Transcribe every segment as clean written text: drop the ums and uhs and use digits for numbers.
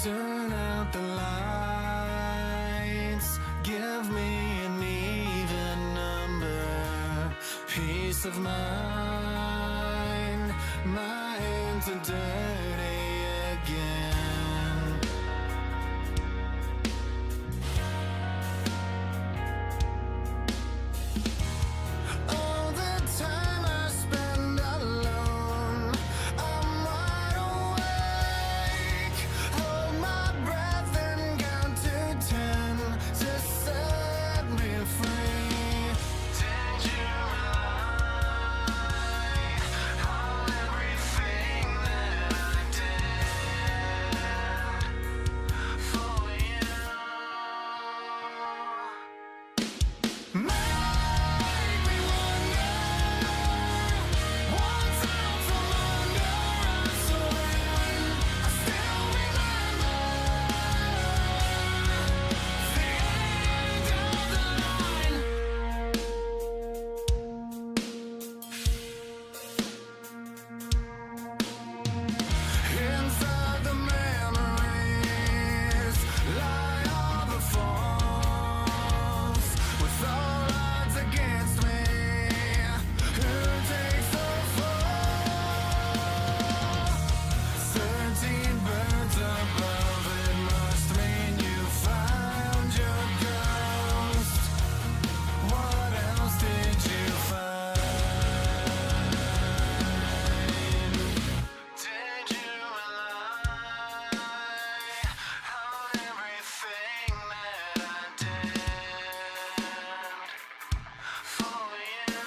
Turn out the lights, give me an even number. Peace of mind, my hands are dirty again. All the time I spend alone, I'm wide awake. Hold my breath and count to 10 to set me free. Did you rely on everything that I did for you? Make me wonder what's out from under us when I still remember the end of the line. Inside the memories lie all the falls. With all odds against me, who takes the fall? 13 birds above, it must mean you found your ghost. What else did you find? Did you rely on everything that I did for you?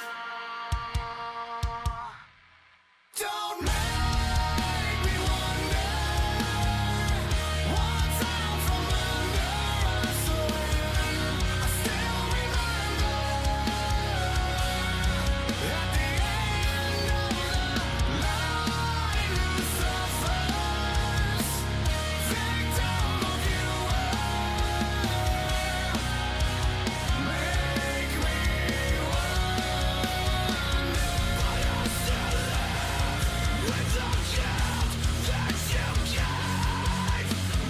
Don't make me wonder what's out from under us when I still remember at the end of the line who suffers, victim of you make me wonder, but I still live with the guilt that you gave.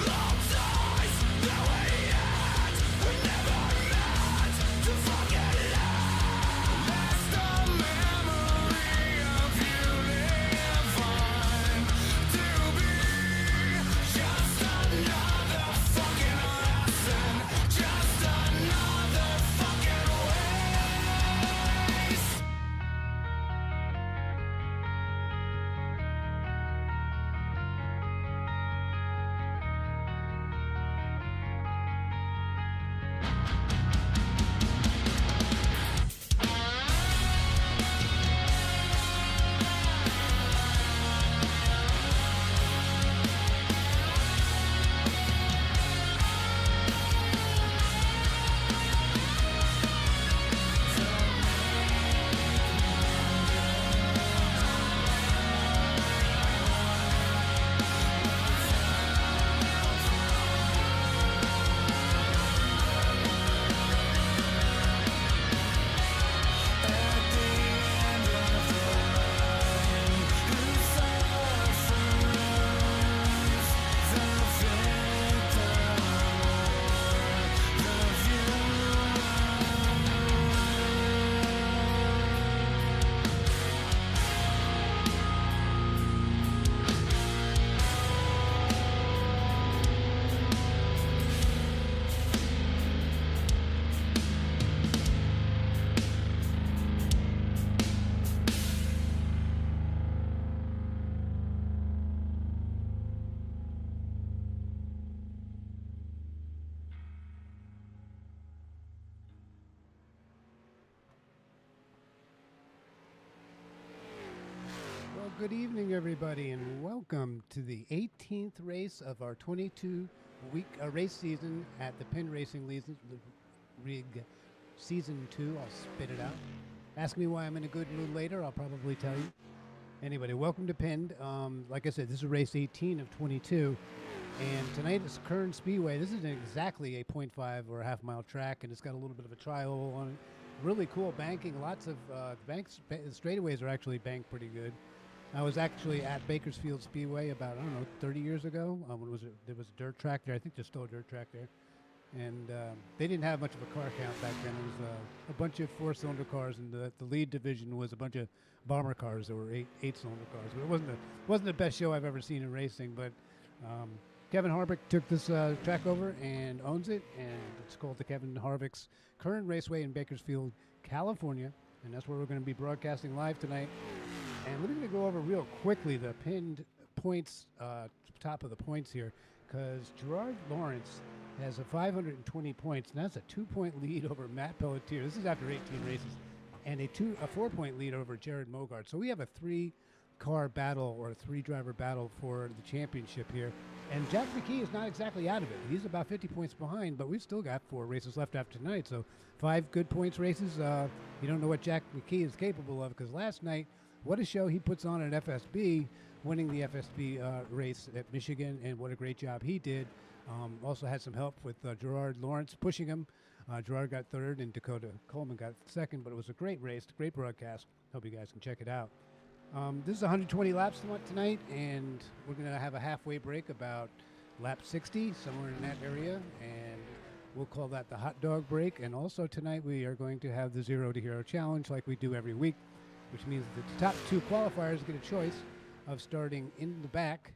Long ties that we had, we never meant to forget it all. Let the memory of you live on, to be just another fucking lesson, just another fucking waste. Well, good evening, everybody, and welcome to the 18th race of our 22-week race season at the Penn Racing Rig Season 2. I'll spit it out. Ask me why I'm in a good mood later. I'll probably tell you. Anyway, welcome to Penn. Like I said, this is race 18 of 22. And tonight is Kern Speedway. This isn't exactly a 0.5 or a half-mile track, and it's got a little bit of a tri-oval on it. Really cool banking. Lots of banks. Straightaways are actually banked pretty good. I was actually at Bakersfield Speedway about, I don't know, 30 years ago. When there was a dirt track there. I think there's still a dirt track there. And they didn't have much of a car count back then. It was a bunch of four-cylinder cars, and the lead division was a bunch of bomber cars that were eight-cylinder cars. But it wasn't the best show I've ever seen in racing. But Kevin Harvick took this track over and owns it, and it's called the Kevin Harvick's Kern Raceway in Bakersfield, California, and that's where we're going to be broadcasting live tonight. And we're going to go over real quickly the pinned points, top of the points here, because Gerard Lawrence has a 520 points, and that's a 2-point lead over Matt Pelletier. This is after 18 races, and a 4-point lead over Jared Mogart. So we have a 3-car battle or a 3-driver battle for the championship here. And Jack McKee is not exactly out of it. He's about 50 points behind, but we've still got 4 races left after tonight. So 5 good points races. You don't know what Jack McKee is capable of, because last night, what a show he puts on at FSB, winning the FSB race at Michigan, and what a great job he did. Also had some help with Gerard Lawrence pushing him. Gerard got third, and Dakota Coleman got second, but it was a great race, great broadcast. Hope you guys can check it out. This is 120 laps tonight, and we're going to have a halfway break about lap 60, somewhere in that area, and we'll call that the hot dog break. And also tonight we are going to have the Zero to Hero Challenge like we do every week, which means that the top 2 qualifiers get a choice of starting in the back.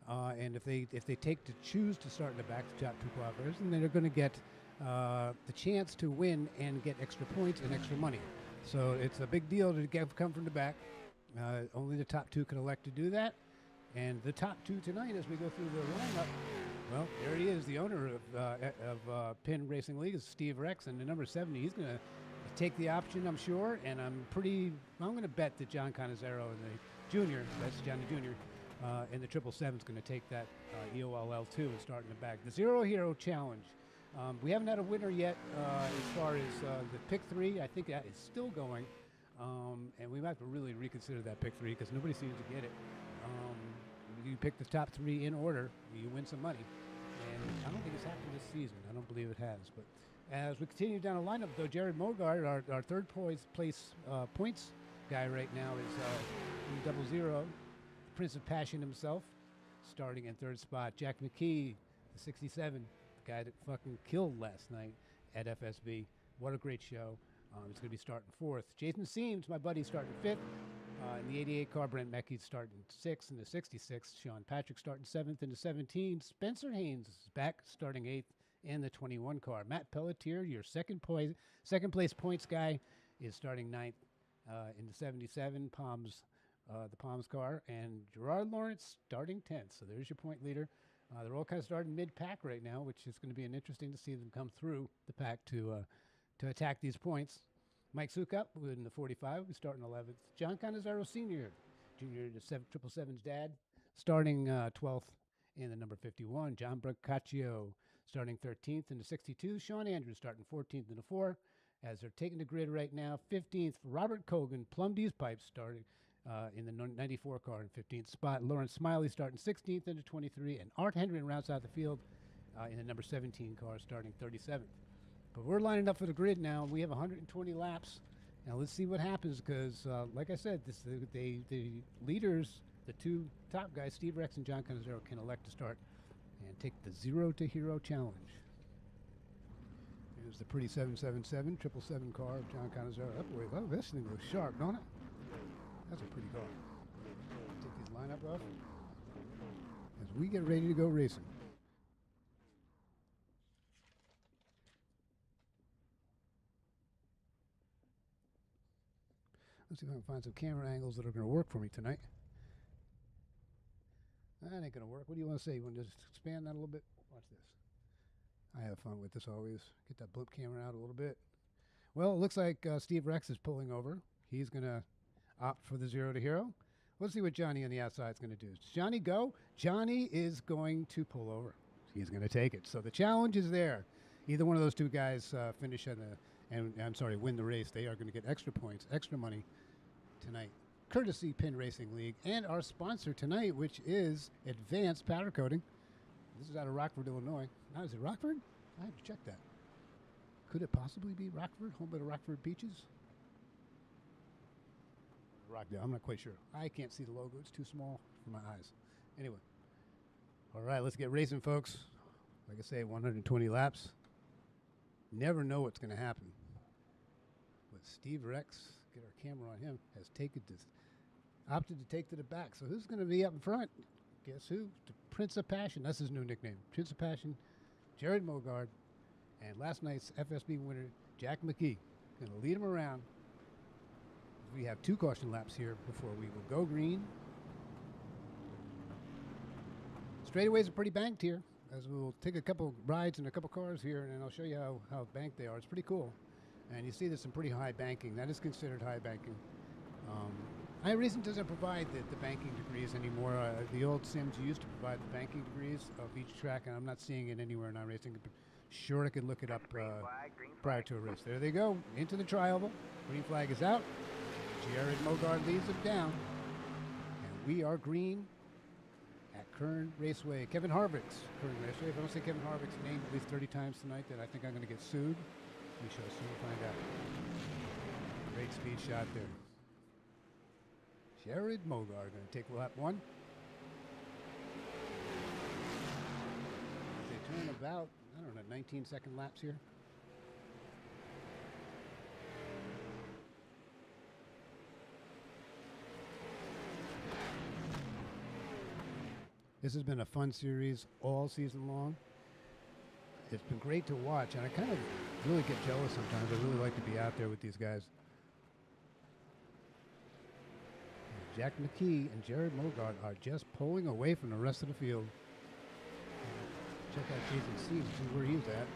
And if they choose to start in the back, the top 2 qualifiers, then they're going to get the chance to win and get extra points and extra money. So it's a big deal to come from the back. Only the top 2 can elect to do that. And the top 2 tonight, as we go through the lineup, well, there he is, the owner of Penn Racing League, is Steve Rex, and the number 70. He's going to take the option, I'm sure, and I'm going to bet that John Canizero and the junior, that's Johnny Jr., and the 777 is going to take that EOLL2 and start in the back. The Zero Hero Challenge. We haven't had a winner yet as far as the pick 3. I think that is still going, and we might have to really reconsider that pick 3 because nobody seems to get it. You pick the top 3 in order, you win some money, and I don't think it's happened this season. I don't believe it has. But as we continue down the lineup, though, Jared Mogart, our third place points guy right now, is in 00. Prince of Passion himself, starting in 3rd spot. Jack McKee, the 67, the guy that fucking killed last night at FSB. What a great show. He's going to be starting 4th. Jason Seams, my buddy, starting 5th. In the 88 car, Brent Mecky's starting 6th in the 66. Sean Patrick starting 7th in the 17. Spencer Haynes is back, starting 8th in the 21 car. Matt Pelletier, your second place points guy, is starting 9th in the 77 the Palms car, and Gerard Lawrence starting 10th. So there's your point leader. They're all kind of starting mid-pack right now, which is going to be interesting to see them come through the pack to attack these points. Mike Sukup in the 45, we starting 11th. John Canizero Sr., junior to 777's dad, starting 12th in the number 51. John Brancaccio starting 13th in the 62. Sean Andrews starting 14th in the 4. As they're taking the grid right now, 15th, Robert Cogan, Plum D's Pipes, starting in the 94 car in 15th spot. Lawrence Smiley starting 16th into 23, and Art Hendren rounds out the field in the number 17 car, starting 37th. But we're lining up for the grid now. We have 120 laps. Now let's see what happens, because like I said, the leaders, the 2 top guys, Steve Rex and John Canizero, can elect to start and take the Zero to Hero Challenge. Here's the pretty 777, 777 car of John Canizero. Oh, this thing looks sharp, don't it? That's a pretty car. Take these lineup off as we get ready to go racing. Let's see if I can find some camera angles that are going to work for me tonight. That ain't going to work. What do you want to say? You want to just expand that a little bit? Watch this. I have fun with this always. Get that blimp camera out a little bit. Well, it looks like Steve Rex is pulling over. He's going to opt for the Zero to Hero. Let's see what Johnny on the outside is going to do. Does Johnny go? Johnny is going to pull over. He's going to take it. So the challenge is there. Either one of those 2 guys finish win the race. They are going to get extra points, extra money tonight. Courtesy Penn Racing League and our sponsor tonight, which is Advanced Powder Coating. This is out of Rockford, Illinois. Now, is it Rockford? I have to check that. Could it possibly be Rockford, home of the Rockford Peaches? Rockdale. I'm not quite sure. I can't see the logo. It's too small for my eyes. Anyway. All right, let's get racing, folks. Like I say, 120 laps. Never know what's going to happen. But Steve Rex, get our camera on him, has opted to take to the back. So who's going to be up in front? Guess who? The Prince of Passion. That's his new nickname. Prince of Passion, Jared Mogard, and last night's FSB winner, Jack McKee. Going to lead him around. We have 2 caution laps here before we will go green. Straightaways are pretty banked here, as we'll take a couple rides in a couple cars here, and I'll show you how banked they are. It's pretty cool. And you see there's some pretty high banking. That is considered high banking. iRacing doesn't provide the banking degrees anymore. The old sims used to provide the banking degrees of each track, and I'm not seeing it anywhere in iRacing. Sure, I could look it up prior to a race. There they go, into the tri-oval. Green flag is out. Jared Mogard leads them down. And we are green at Kern Raceway. Kevin Harvick's Kern Raceway. If I don't say Kevin Harvick's name at least 30 times tonight, then I think I'm going to get sued. We shall soon find out. Great speed shot there. Jared Mogard going to take lap 1. They turn about, I don't know, 19-second laps here. This has been a fun series all season long. It's been great to watch, and I kind of really get jealous sometimes. I really like to be out there with these guys. And Jack McKee and Jared Mogard are just pulling away from the rest of the field. Check out Jason Seaves, see where he's at.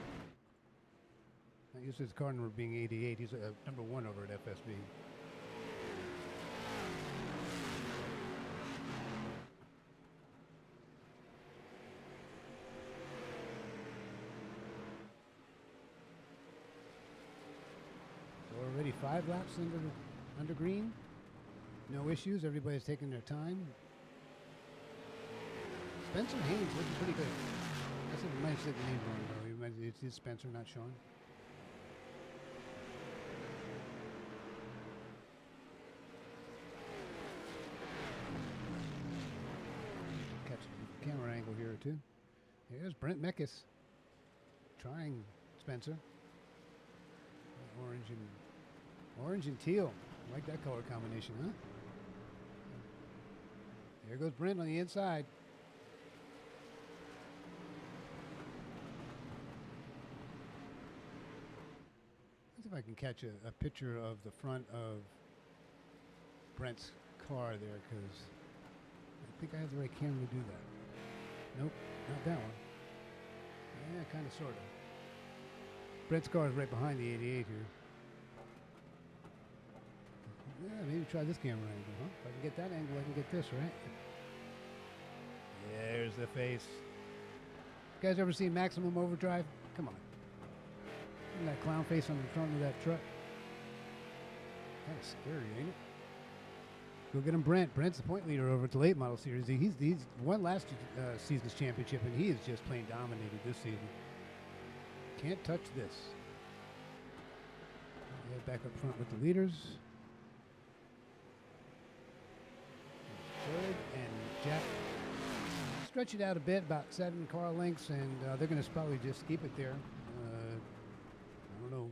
That uses his car number being 88. He's number 1 over at FSB. Already 5 laps under green. No issues. Everybody's taking their time. Spencer Haynes looking pretty good. I said we might have said the name wrong though. It's Spencer, not Sean. Catch a camera angle here too. Here's Brent Meckes trying Spencer. Orange and teal. I like that color combination, huh? There goes Brent on the inside. Let's see if I can catch a picture of the front of Brent's car there, because I think I have the right camera to do that. Nope, not that one. Yeah, kind of, sort of. Brent's car is right behind the 88 here. Yeah, maybe try this camera angle, huh? If I can get that angle, I can get this, right? There's the face. You guys ever seen Maximum Overdrive? Come on. Isn't that clown face on the front of that truck? Kind of scary, ain't it? Go get him, Brent. Brent's the point leader over at the late model series. He's won last season's championship, and he is just plain dominated this season. Can't touch this. Head back up front with the leaders. Jared and Jack stretch it out a bit, about 7 car lengths, and they're going to probably just keep it there. I don't know.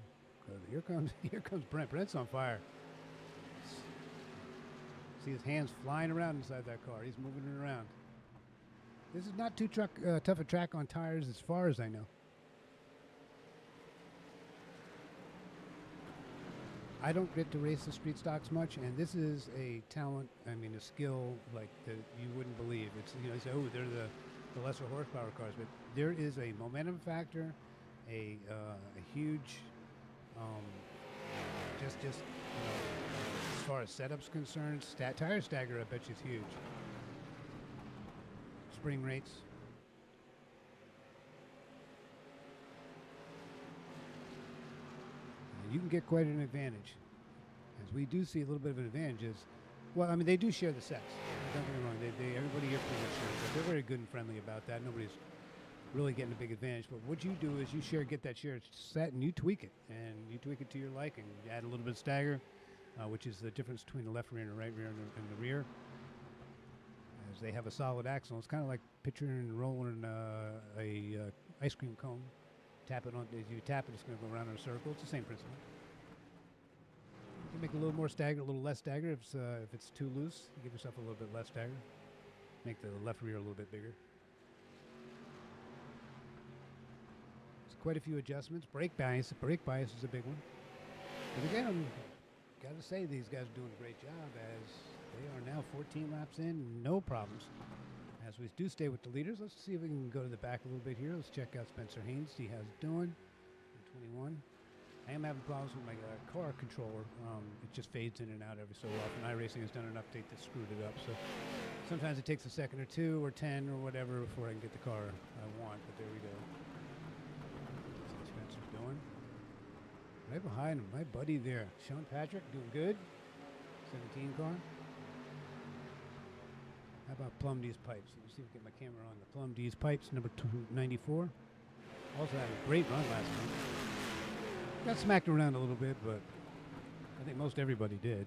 Here comes Brent. Brent's on fire. See his hands flying around inside that car. He's moving it around. This is not too tough a track on tires, as far as I know. I don't get to race the street stocks much, and this is a talent, I mean, a skill like that you wouldn't believe. It's, you know, you say, oh, they're the lesser horsepower cars, but there is a momentum factor, a huge, just you know, as far as setups concerned, tire stagger, I bet you is huge. Spring rates. You can get quite an advantage, as we do see a little bit of an advantage. Well, I mean, they do share the sets. Don't get me wrong. Everybody here pretty much shares that. They're very good and friendly about that. Nobody's really getting a big advantage. But what you do is you get that shared set, and you tweak it to your liking. You add a little bit of stagger, which is the difference between the left rear and the right rear and the rear. As they have a solid axle, it's kind of like picturing and rolling a ice cream cone. Tap it on. As you tap it, it's going to go around in a circle. It's the same principle. You can make a little more stagger, a little less stagger. If it's too loose, you give yourself a little bit less stagger. Make the left rear a little bit bigger. There's quite a few adjustments. Brake bias is a big one. But again, I'm got to say these guys are doing a great job as they are now 14 laps in, no problems. As we do stay with the leaders, let's see if we can go to the back a little bit here. Let's check out Spencer Haynes, see how he's doing. 21. I am having problems with my car controller. It just fades in and out every so often. iRacing has done an update that screwed it up. So sometimes it takes a second or two or 10 or whatever before I can get the car I want. But there we go. See what Spencer's doing. Right behind him, my buddy there. Sean Patrick doing good. 17 car. How about Plum D's Pipes? Let me see if I can get my camera on the Plum D's Pipes, number 294. Also had a great run last week. Got smacked around a little bit, but I think most everybody did.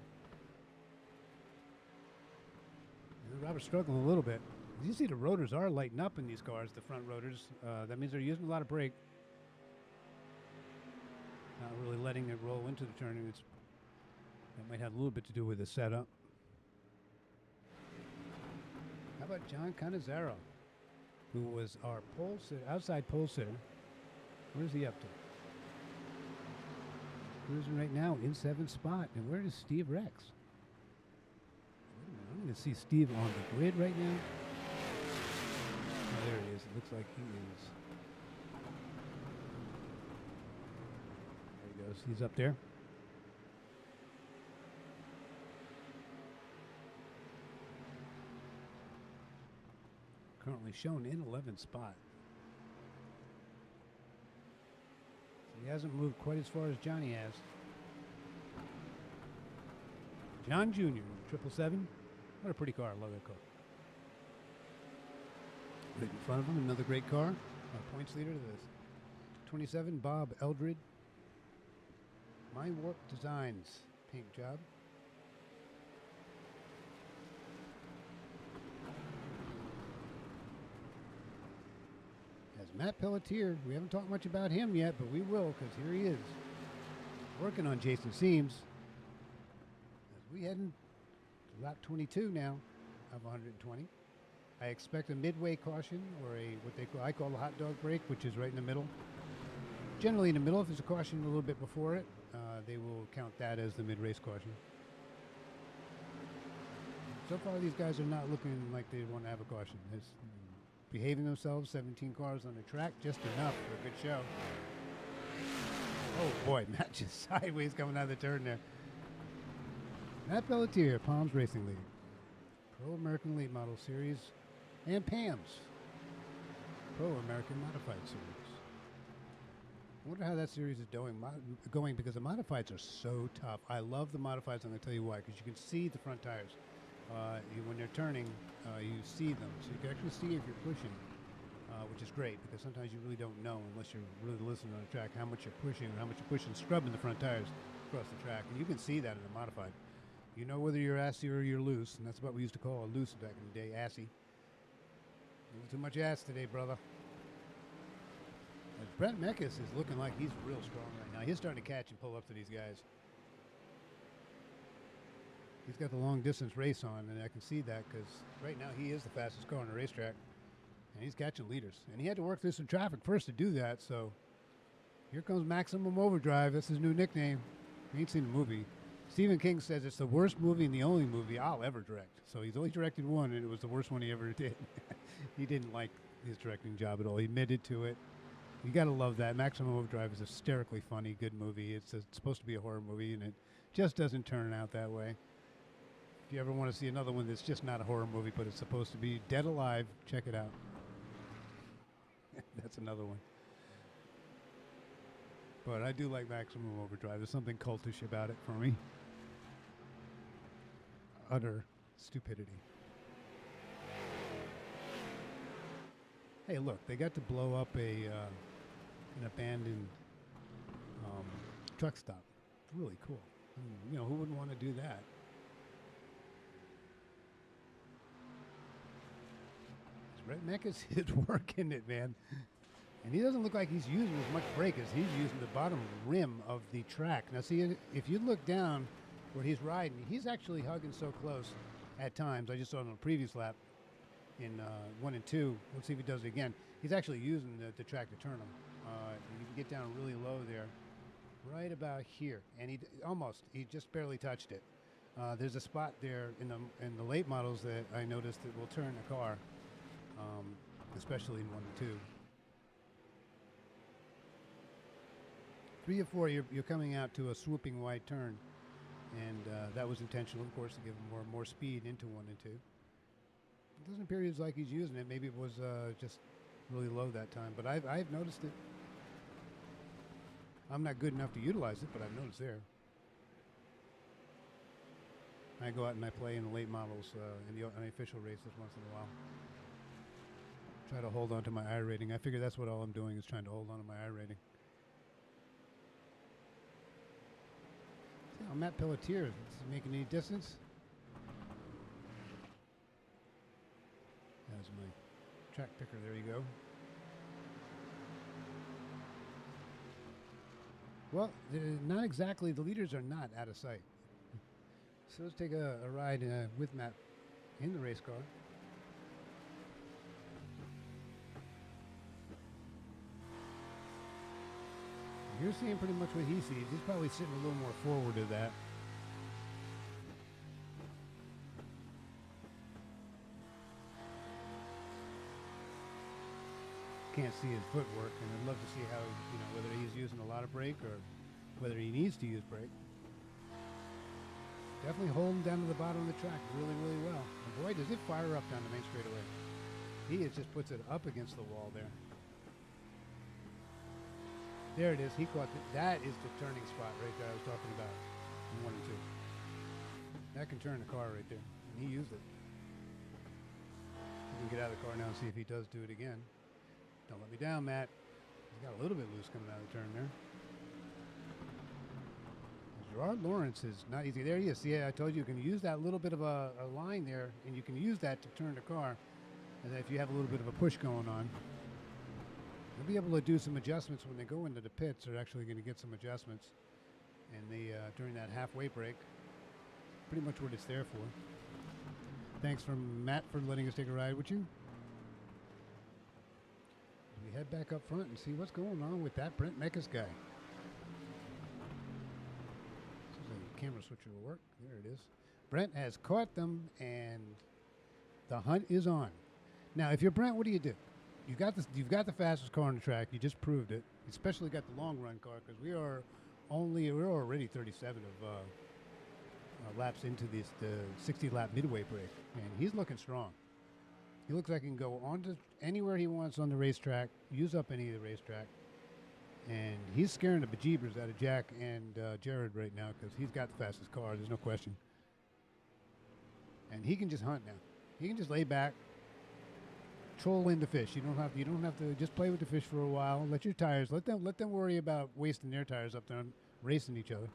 And Robert's struggling a little bit. You see the rotors are lighting up in these cars, the front rotors. That means they're using a lot of brake. Not really letting it roll into the turn. That might have a little bit to do with the setup. How about John Canizaro, who was our pole sitter, outside pole sitter? Where's he up to? Cruising right now in 7th spot. And where is Steve Rex? I'm going to see Steve on the grid right now. Oh, there he is. It looks like he is. There he goes. He's up there. Currently shown in 11th spot. He hasn't moved quite as far as Johnny has. John Jr., 777. What a pretty car. I love that car. Right in front of him, another great car. Our points leader, the 27, Bob Eldred. Mind Warp Designs paint job. Matt Pelletier, we haven't talked much about him yet, but we will because here he is working on Jason Seams. As we head into lap 22 now of 120. I expect a midway caution or I call a hot dog break, which is right in the middle. Generally in the middle. If there's a caution a little bit before it, they will count that as the mid-race caution. So far, these guys are not looking like they want to have a caution. It's behaving themselves, 17 cars on the track, just enough for a good show. Oh boy, Matt just sideways coming out of the turn there. Matt Pelletier, Palms Racing League. Pro American Late Model Series and PAMS. Pro American Modified Series. I wonder how that series is going because the modifieds are so tough. I love the modifieds, I'm going to tell you why, because you can see the front tires. When they're turning, you see them. So you can actually see if you're pushing, which is great because sometimes you really don't know unless you're really listening on the track how much you're pushing or how much you're pushing, scrubbing the front tires across the track. And you can see that in a modified. You know whether you're assy or you're loose, and that's what we used to call a loose back in the day, assy. A little too much ass today, brother. But Brent Meckes is looking like he's real strong right now. He's starting to catch and pull up to these guys. He's got the long distance race on, and I can see that because right now he is the fastest car on the racetrack. And he's catching leaders. And he had to work through some traffic first to do that, so here comes Maximum Overdrive. That's his new nickname. You ain't seen the movie. Stephen King says it's the worst movie and the only movie I'll ever direct. So he's only directed one, and it was the worst one he ever did. He didn't like his directing job at all. He admitted to it. You got to love that. Maximum Overdrive is a hysterically funny, good movie. It's supposed to be a horror movie, and it just doesn't turn out that way. If you ever want to see another one that's just not a horror movie, but it's supposed to be Dead Alive, check it out. That's another one. But I do like Maximum Overdrive. There's something cultish about it for me. Utter stupidity. Hey, look, they got to blow up an abandoned truck stop. It's really cool. You know, who wouldn't want to do that? Brett Meckes is working it, man. And he doesn't look like he's using as much brake as he's using the bottom rim of the track. Now, see, if you look down where he's riding, he's actually hugging so close at times. I just saw it on a previous lap in 1 and 2. Let's see if he does it again. He's actually using the track to turn him. You can get down really low there, right about here. And he just barely touched it. There's a spot there in the late models that I noticed that will turn the car, especially in 1 and 2. 3 or 4, you're coming out to a swooping wide turn, and that was intentional, of course, to give him more speed into 1 and 2. It doesn't appear like he's using it. Maybe it was just really low that time, but I've noticed it. I'm not good enough to utilize it, but I've noticed there. I go out and I play in the late models in the unofficial races once in a while. Try to hold on to my I rating. I figure that's what all I'm doing is trying to hold on to my I rating. See how Matt Pelletier is making any distance? That's my track picker. There you go. Well, not exactly. The leaders are not out of sight. So let's take a ride with Matt in the race car. You're seeing pretty much what he sees. He's probably sitting a little more forward of that. Can't see his footwork, and I'd love to see how, whether he's using a lot of brake or whether he needs to use brake. Definitely holding down to the bottom of the track really, really well. And boy, does it fire up down the main straightaway. He just puts it up against the wall there. There it is. He caught that is the turning spot right there I was talking about in 1 and 2. That can turn the car right there, and he used it. We can get out of the car now and see if he does do it again. Don't let me down, Matt. He's got a little bit loose coming out of the turn there. Gerard Lawrence is not easy. There he is. See, I told you can use that little bit of a line there, and you can use that to turn the car. And then if you have a little bit of a push going on, they'll be able to do some adjustments when they go into the pits. They're actually going to get some adjustments, and during that halfway break, pretty much what it's there for. Thanks from Matt for letting us take a ride with you. We head back up front and see what's going on with that Brent Meckes guy. The camera switcher will work. There it is. Brent has caught them, and the hunt is on. Now, if you're Brent, what do? You've got the fastest car on the track. You just proved it. You especially got the long run car, because we're already 37 of laps into the 60 lap midway break, and he's looking strong. He looks like he can go on to anywhere he wants on the racetrack, use up any of the racetrack. And he's scaring the bejeebers out of Jack and Jared right now, because he's got the fastest car. There's no question. And he can just hunt now. He can just lay back, troll in the fish. You don't have to just play with the fish for a while. Let your tires. Let them worry about wasting their tires up there and racing each other.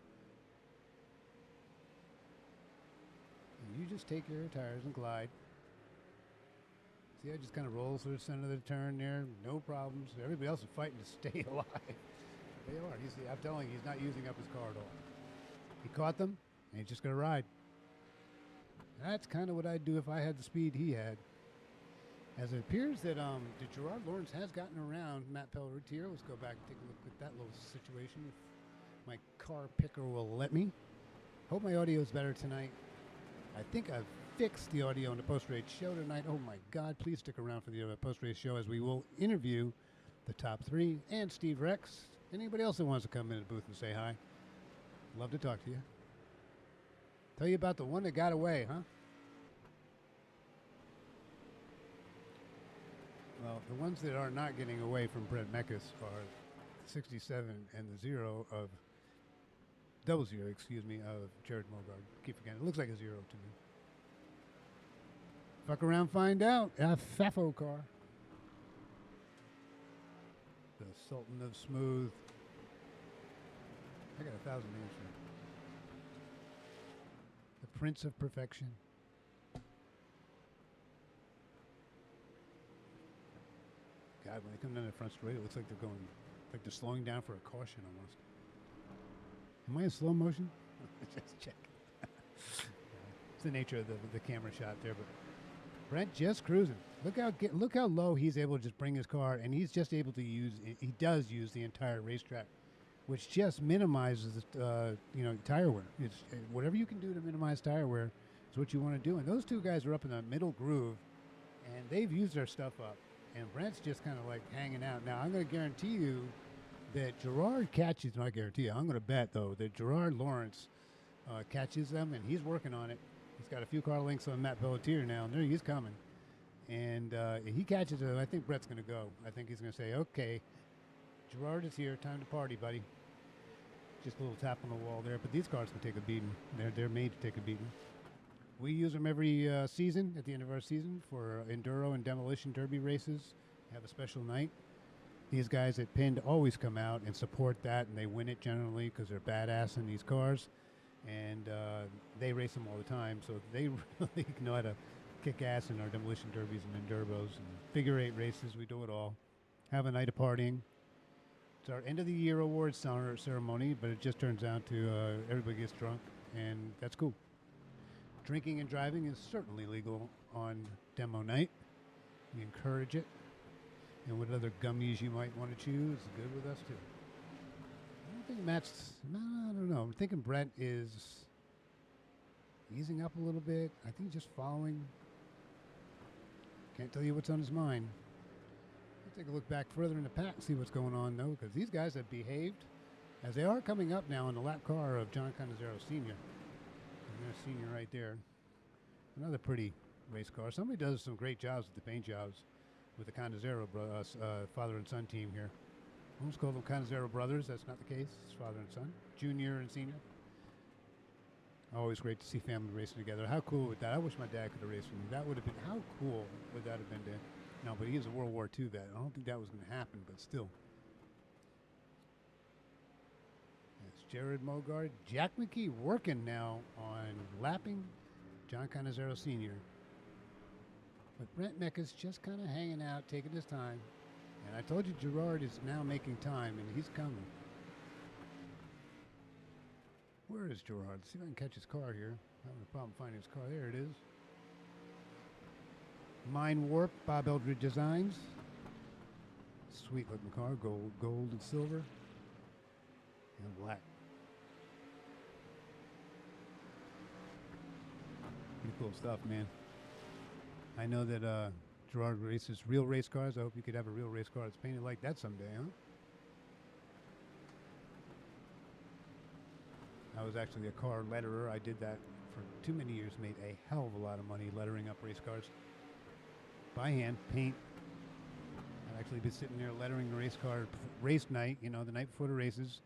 And you just take your tires and glide. See, I just kind of rolls through the center of the turn there, no problems. Everybody else is fighting to stay alive. They are. I'm telling you, he's not using up his car at all. He caught them, and he's just going to ride. That's kind of what I'd do if I had the speed he had. As it appears that Gerard Lawrence has gotten around Matt Pelletier. Let's go back and take a look at that little situation, if my car picker will let me. Hope my audio is better tonight. I think I've fixed the audio on the post-race show tonight. Oh my God, please stick around for the post-race show, as we will interview the top 3 and Steve Rex. Anybody else that wants to come in the booth and say hi. Love to talk to you. Tell you about the one that got away, huh? Well, the ones that are not getting away from Brent Meckes are 67 and the 0 of double 0, excuse me, of Jared Mogard. Keep forgetting. It looks like a 0 to me. Fuck around, find out. A Fafo car. The Sultan of Smooth. I got 1,000 names here. Prince of Perfection. God, when they come down the front straight, it looks like like they're slowing down for a caution almost. Am I in slow motion? Just check. It's the nature of the camera shot there, but Brent just cruising. Look how low he's able to just bring his car, and he's just able to he does use the entire racetrack, which just minimizes tire wear. It's whatever you can do to minimize tire wear is what you want to do. And those two guys are up in the middle groove, and they've used their stuff up. And Brent's just kind of like hanging out. Now, I'm going to guarantee you that Gerard catches, not guarantee you, I'm going to bet, though, that Gerard Lawrence catches them, and he's working on it. He's got a few car links on Matt Pelletier now, and there he's coming. And he catches them. I think Brett's going to go. I think he's going to say, okay, Gerard is here. Time to party, buddy. Just a little tap on the wall there. But these cars can take a beating. They're made to take a beating. We use them every season, at the end of our season, for Enduro and Demolition Derby races. Have a special night. These guys at Pinned always come out and support that, and they win it generally because they're badass in these cars. And they race them all the time, so they really know how to kick ass in our Demolition Derbies and Enduros and figure 8 races. We do it all. Have a night of partying. It's our end of the year awards ceremony, but it just turns out to everybody gets drunk, and that's cool. Drinking and driving is certainly legal on demo night. We encourage it. And what other gummies you might want to choose is good with us too. I don't think I don't know. I'm thinking Brent is easing up a little bit. I think just following. Can't tell you what's on his mind. Let's take a look back further in the pack and see what's going on though, because these guys have behaved as they are coming up now in the lap car of John Canizero Sr. Senior right there. Another pretty race car. Somebody does some great jobs with the paint jobs with the Canizero father and son team here. Almost call them Canizero brothers. That's not the case. It's father and son, junior and senior. Always great to see family racing together. How cool would that? I wish my dad could have raced with me. That would have been, how cool would that have been to, no, but he is a World War II vet. I don't think that was going to happen, but still. Jared Mogard, Jack McKee working now on lapping John Canizero Sr. But Brent Mecca's just kind of hanging out, taking his time. And I told you Gerard is now making time, and he's coming. Where is Gerard? Let's see if I can catch his car here. I'm having a problem finding his car. There it is. Mind Warp, Bob Eldred Designs. Sweet looking car, gold and silver. And black. Pretty cool stuff, man. I know that Gerard races real race cars. I hope you could have a real race car that's painted like that someday, huh? I was actually a car letterer. I did that for too many years. Made a hell of a lot of money lettering up race cars. By hand, paint. I'd actually be sitting there lettering the race car race night, you know, the night before the races.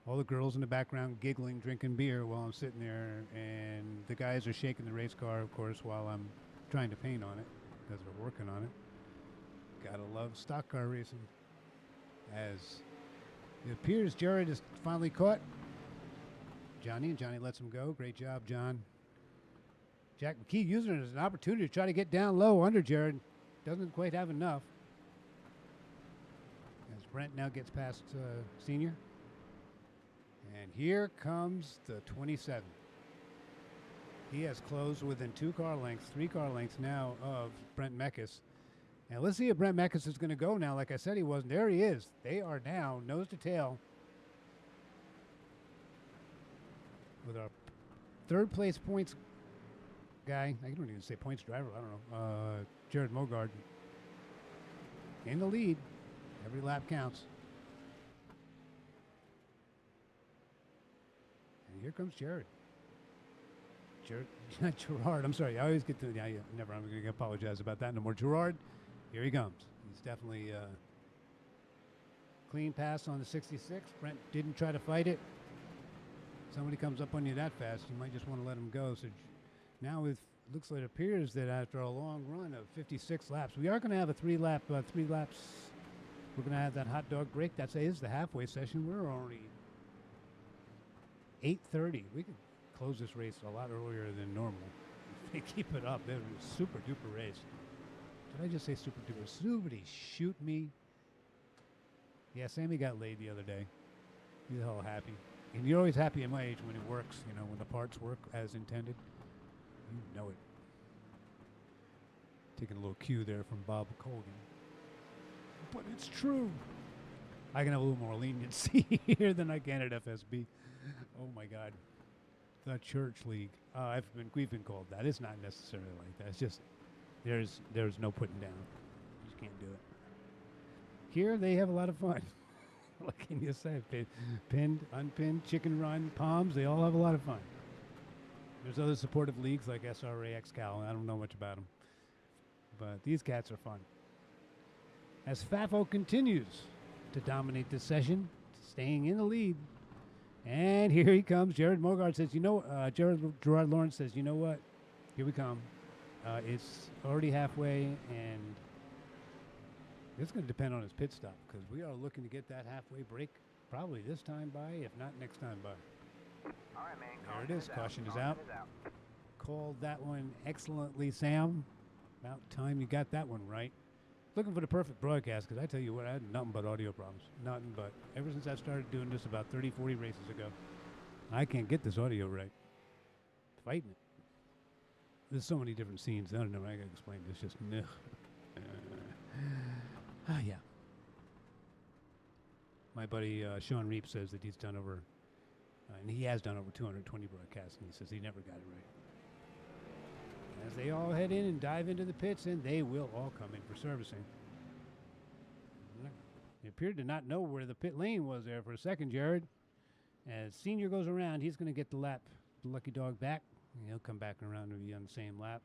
All the girls in the background giggling, drinking beer while I'm sitting there, and the guys are shaking the race car, of course, while I'm trying to paint on it because they're working on it. Gotta love stock car racing. As it appears Jared is finally caught Johnny, and Johnny lets him go. Great job, John. Jack McKee using it as an opportunity to try to get down low under Jared. Doesn't quite have enough. As Brent now gets past Senior. And here comes the 27. He has closed within 2 car lengths, 3 car lengths now of Brent Meckes. And let's see if Brent Meckes is going to go now. Like I said, he wasn't. There he is. They are now nose to tail with our 3rd place points guy. I don't even say points driver. I don't know. Jared Mogard in the lead. Every lap counts. And here comes Jared. Gerard, I'm sorry. I always get to, yeah, never. I'm going to apologize about that no more. Gerard, here he comes. He's definitely clean pass on the 66. Brent didn't try to fight it. Somebody comes up on you that fast, you might just want to let him go. So now it looks like it appears that after a long run of 56 laps, we are going to have a 3 laps. We're going to have that hot dog break. That is the halfway session. We're already 8:30. We could close this race a lot earlier than normal. If they keep it up, it'll be a super duper race. Did I just say super duper? Somebody shoot me. Yeah, Sammy got laid the other day. He's all happy. And you're always happy at my age when it works, you know, when the parts work as intended. You know it. Taking a little cue there from Bob Colgan. But it's true. I can have a little more leniency here than I can at FSB. Oh my God. The church league. We've been called that. It's not necessarily like that. It's just there's no putting down. You just can't do it. Here they have a lot of fun. What can you say? Pinned, unpinned, chicken run, palms. They all have a lot of fun. There's other supportive leagues like SRA, XCal. I don't know much about them, but these cats are fun. As Fafo continues to dominate this session, staying in the lead. And here he comes. Gerard Mogard says, Gerard Lawrence says, you know what? Here we come. It's already halfway, and it's going to depend on his pit stop because we are looking to get that halfway break probably this time by, if not next time by. All right, man. There it is. Caution is out. Called that one excellently, Sam. About time you got that one right. Looking for the perfect broadcast because I tell you what, I had nothing but audio problems. Nothing but. Ever since I started doing this about 30, 40 races ago, I can't get this audio right. Fighting it. There's so many different scenes. I don't know. I got to explain this. Just, yeah. My buddy Sean Reap says that he's done over, and he has done over 220 broadcasts, and he says he never got it right. As they all head in and dive into the pits, and they will all come in for servicing. They appeared to not know where the pit lane was there for a second, Jared. As Senior goes around, he's going to get the lucky dog back. And he'll come back around and be on the same lap.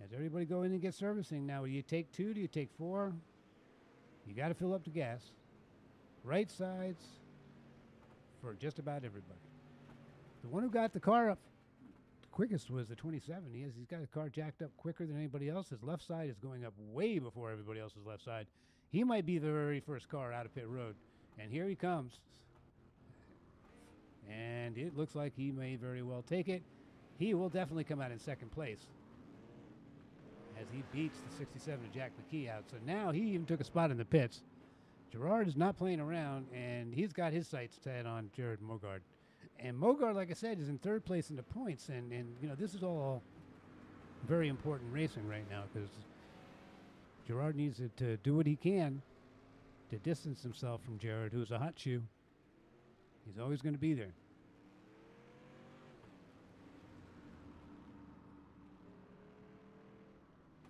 As everybody go in and get servicing. Now, do you take 2? Do you take 4? You got to fill up the gas. Right sides for just about everybody. The one who got the car up quickest was the 27. He's got the car jacked up quicker than anybody else. His left side is going up way before everybody else's left side. He might be the very first car out of pit road. And here he comes. And it looks like he may very well take it. He will definitely come out in second place as he beats the 67 of Jack McKee out. So now he even took a spot in the pits. Gerard is not playing around, and he's got his sights set on Jared Mogard. And Mogard, like I said, is in third place in the points. And you know, this is all very important racing right now because Gerard needs to do what he can to distance himself from Jared, who's a hot shoe. He's always going to be there.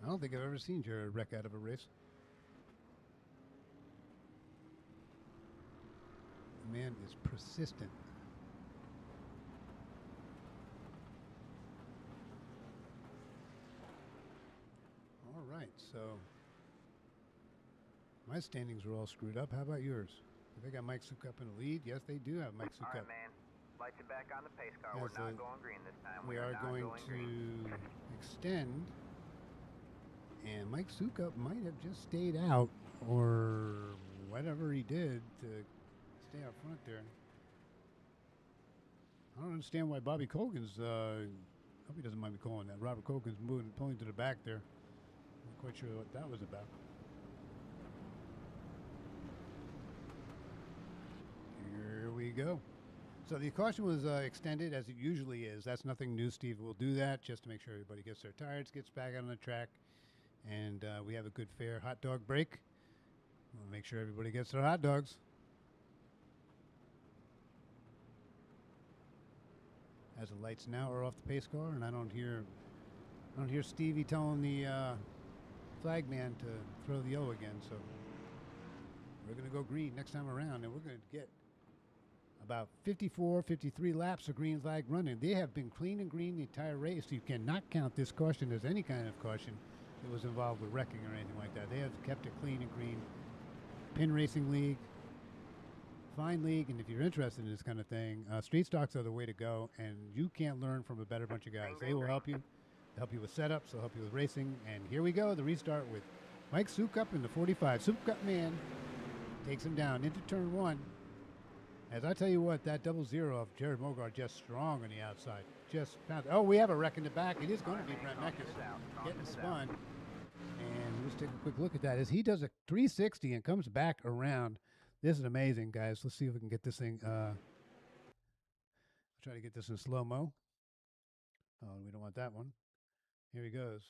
I don't think I've ever seen Jared wreck out of a race. The man is persistent. All right, so my standings were all screwed up. How about yours? They got Mike Sukup in the lead. Yes, they do have Mike Sukup. All right, man. Light you back on the pace car. Yes, We're not going green this time. We are going to extend. And Mike Sukup might have just stayed out or whatever he did to stay out front there. I don't understand why Bobby Colgan's, I hope he doesn't mind me calling that. Robert Colgan's pulling to the back there. Not quite sure what that was about. Here we go. So the caution was extended as it usually is. That's nothing new. Steve will do that just to make sure everybody gets their tires, gets back on the track. And we have a good, fair hot dog break. We'll make sure everybody gets their hot dogs. As the lights now are off the pace car, and I don't hear Stevie telling the flag man to throw the yellow again. So we're going to go green next time around, and we're going to get about 54, 53 laps of green flag running. They have been clean and green the entire race. You cannot count this caution as any kind of caution that was involved with wrecking or anything like that. They have kept it clean and green. Pin Racing League, fine league, and if you're interested in this kind of thing, street stocks are the way to go, and you can't learn from a better bunch of guys. They will help you. They'll help you with setups. They'll help you with racing. And here we go, the restart with Mike Sukup in the 45. Sukup man takes him down into turn 1. As I tell you what, that 00 of Jared Mogart just strong on the outside. Just found. Oh, we have a wreck in the back. It is going to be Brent Meckes getting spun. And let's take a quick look at that. As he does a 360 and comes back around. This is amazing, guys. Let's see if we can get this thing. I'll try to get this in slow-mo. Oh, we don't want that one. Here he goes.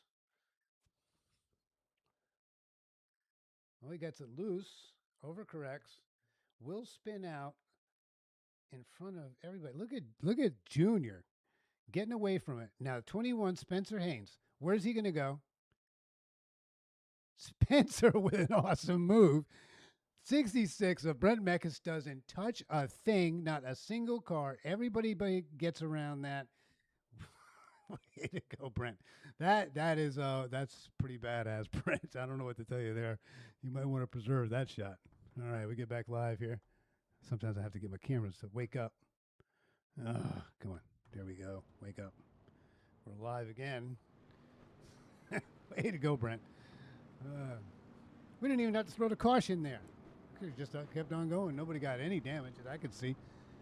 Well, he gets it loose, overcorrects, will spin out in front of everybody. Look at Junior getting away from it. Now, 21, Spencer Haynes. Where's he going to go? Spencer with an awesome move. 66 of Brent Meckes doesn't touch a thing, not a single car. Everybody gets around that. Way to go, Brent. That's pretty badass, Brent. I don't know what to tell you there. You might want to preserve that shot. All right, we get back live here. Sometimes I have to get my cameras to wake up. Come on. There we go. Wake up. We're live again. Way to go, Brent. We didn't even have to throw the caution there. Could have just kept on going. Nobody got any damage that I could see.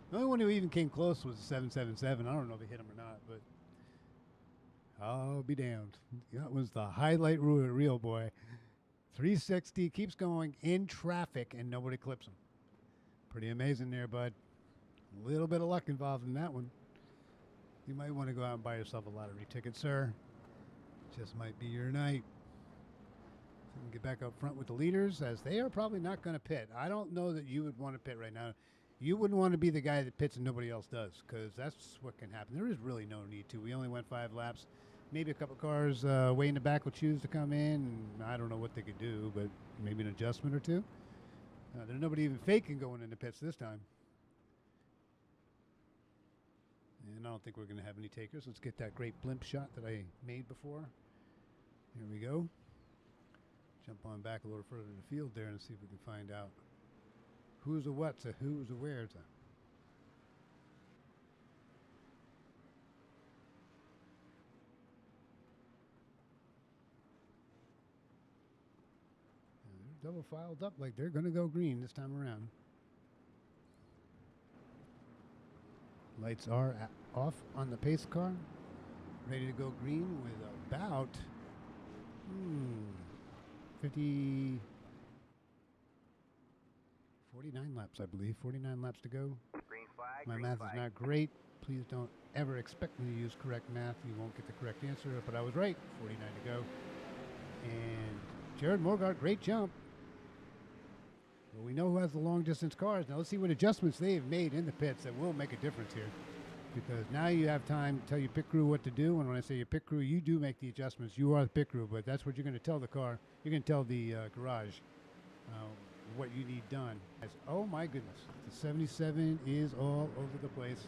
The only one who even came close was the 777. I don't know if he hit him or not, but I'll be damned. That was the highlight reel, boy. 360 keeps going in traffic and nobody clips him. Pretty amazing there, bud. A little bit of luck involved in that one. You might want to go out and buy yourself a lottery ticket, sir. Just might be your night. So we can get back up front with the leaders, as they are probably not going to pit. I don't know that you would want to pit right now. You wouldn't want to be the guy that pits and nobody else does, because that's what can happen. There is really no need to. We only went 5 laps. Maybe a couple cars way in the back will choose to come in. And I don't know what they could do, but maybe an adjustment or two. There's nobody even faking going into pits this time. And I don't think we're going to have any takers. Let's get that great blimp shot that I made before. Here we go. Jump on back a little further in the field there and see if we can find out who's a what's a who's a where's a. They're double filed up like they're going to go green this time around. Lights are off on the pace car. Ready to go green with about 49 laps, I believe. 49 laps to go. Green flag. My green math flag. is not great. Please don't ever expect me to use correct math. You won't get the correct answer, but I was right. 49 to go. And Jared Morgard, great jump. Well, we know who has the long distance cars. Now let's see what adjustments they've made in the pits that will make a difference here. Because now you have time to tell your pit crew what to do. And when I say your pit crew, you do make the adjustments. You are the pit crew, but that's what you're going to tell the car. You're going to tell the garage what you need done. Oh my goodness. The 77 is all over the place.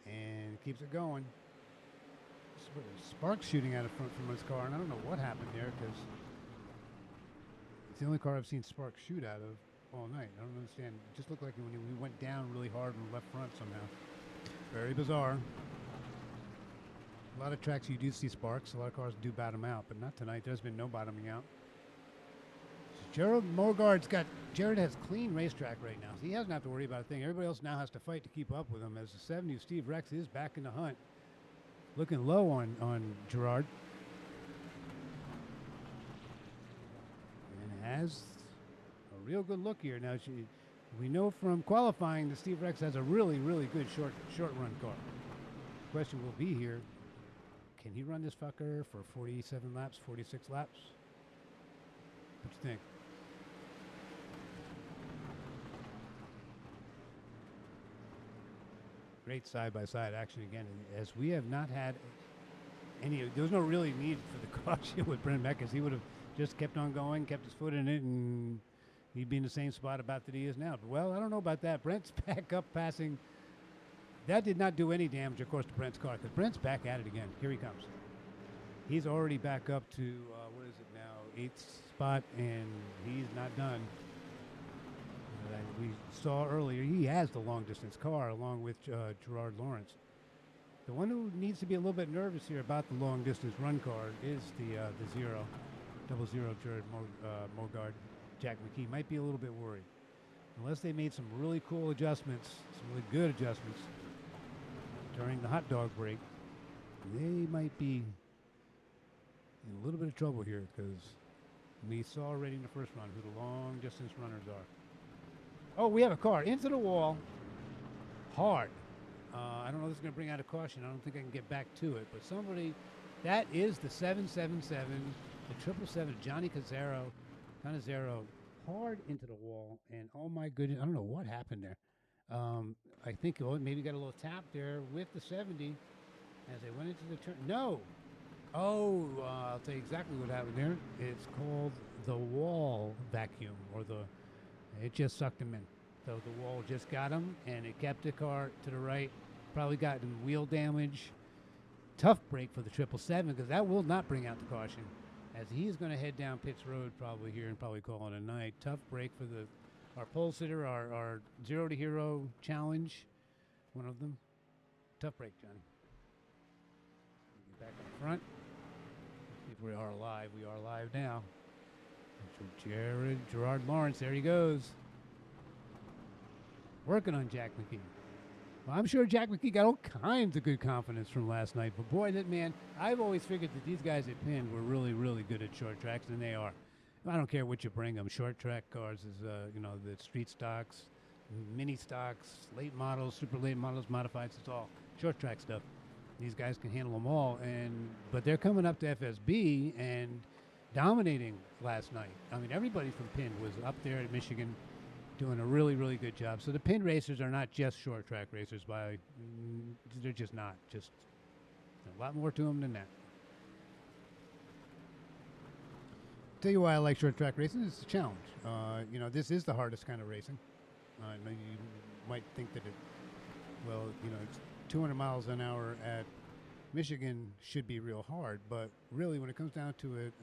And keeps it going. Sparks shooting out of front from his car. And I don't know what happened there, because it's the only car I've seen sparks shoot out of all night. I don't understand. It just looked like when he went down really hard on the left front somehow. Very bizarre. A lot of tracks you do see sparks. A lot of cars do bottom out, but not tonight. There's been no bottoming out. Jared Jared has clean racetrack right now. So he doesn't have to worry about a thing. Everybody else now has to fight to keep up with him, as the 70 of Steve Rex is back in the hunt. Looking low on Gerard. And has a real good look here. Now, we know from qualifying that Steve Rex has a really, really good short run car. The question will be here, can he run this fucker for 47 laps, 46 laps? What do you think? Great side-by-side action again, as we have not had there was no really need for the caution with Brent Meckes. He would have just kept on going, kept his foot in it, and he'd be in the same spot about that he is now. But, well, I don't know about that. Brent's back up passing. That did not do any damage, of course, to Brent's car, because Brent's back at it again. Here he comes. He's already back up to, what is it now, 8th spot, and he's not done. We saw earlier, he has the long-distance car along with Gerard Lawrence. The one who needs to be a little bit nervous here about the long-distance run car is the 00 Jared Mogard. Jack McKee might be a little bit worried. unless they made some really cool adjustments, some really good adjustments during the hot dog break, they might be in a little bit of trouble here because we saw already in the first run who the long distance runners are. Oh, we have a car into the wall. Hard. I don't know if this is going to bring out a caution. I don't think I can get back to it. But somebody, that is the 777, the 777, Johnny Canizero, hard into the wall. And oh my goodness, I don't know what happened there. I think maybe got a little tap there with the 70 as they went into the turn. No. Oh, I'll tell you exactly what happened there. It's called the wall vacuum, or it just sucked him in. So the wall just got him, and it kept the car to the right. Probably gotten wheel damage. Tough break for the 777 because that will not bring out the caution, as he's going to head down Pitts Road probably here and probably call it a night. Tough break for our pole sitter, our Zero to Hero challenge, one of them. Tough break, Johnny. Get back up front. See if we are live. We are live now. Gerard Lawrence, there he goes. Working on Jack McKee. Well, I'm sure Jack McKee got all kinds of good confidence from last night. But boy, that man, I've always figured that these guys at Penn were really, really good at short tracks, and they are. I don't care what you bring them. Short track cars is, the street stocks, mini stocks, late models, super late models, modifieds. It's all short track stuff. These guys can handle them all, but they're coming up to FSB and dominating last night. I mean, everybody from Penn was up there at Michigan doing a really, really good job. So the Penn racers are not just short track racers. They're just not. Just a lot more to them than that. Tell you why I like short track racing. It's a challenge. This is the hardest kind of racing. I know you might think that it's 200 miles an hour at Michigan should be real hard, but really when it comes down to it,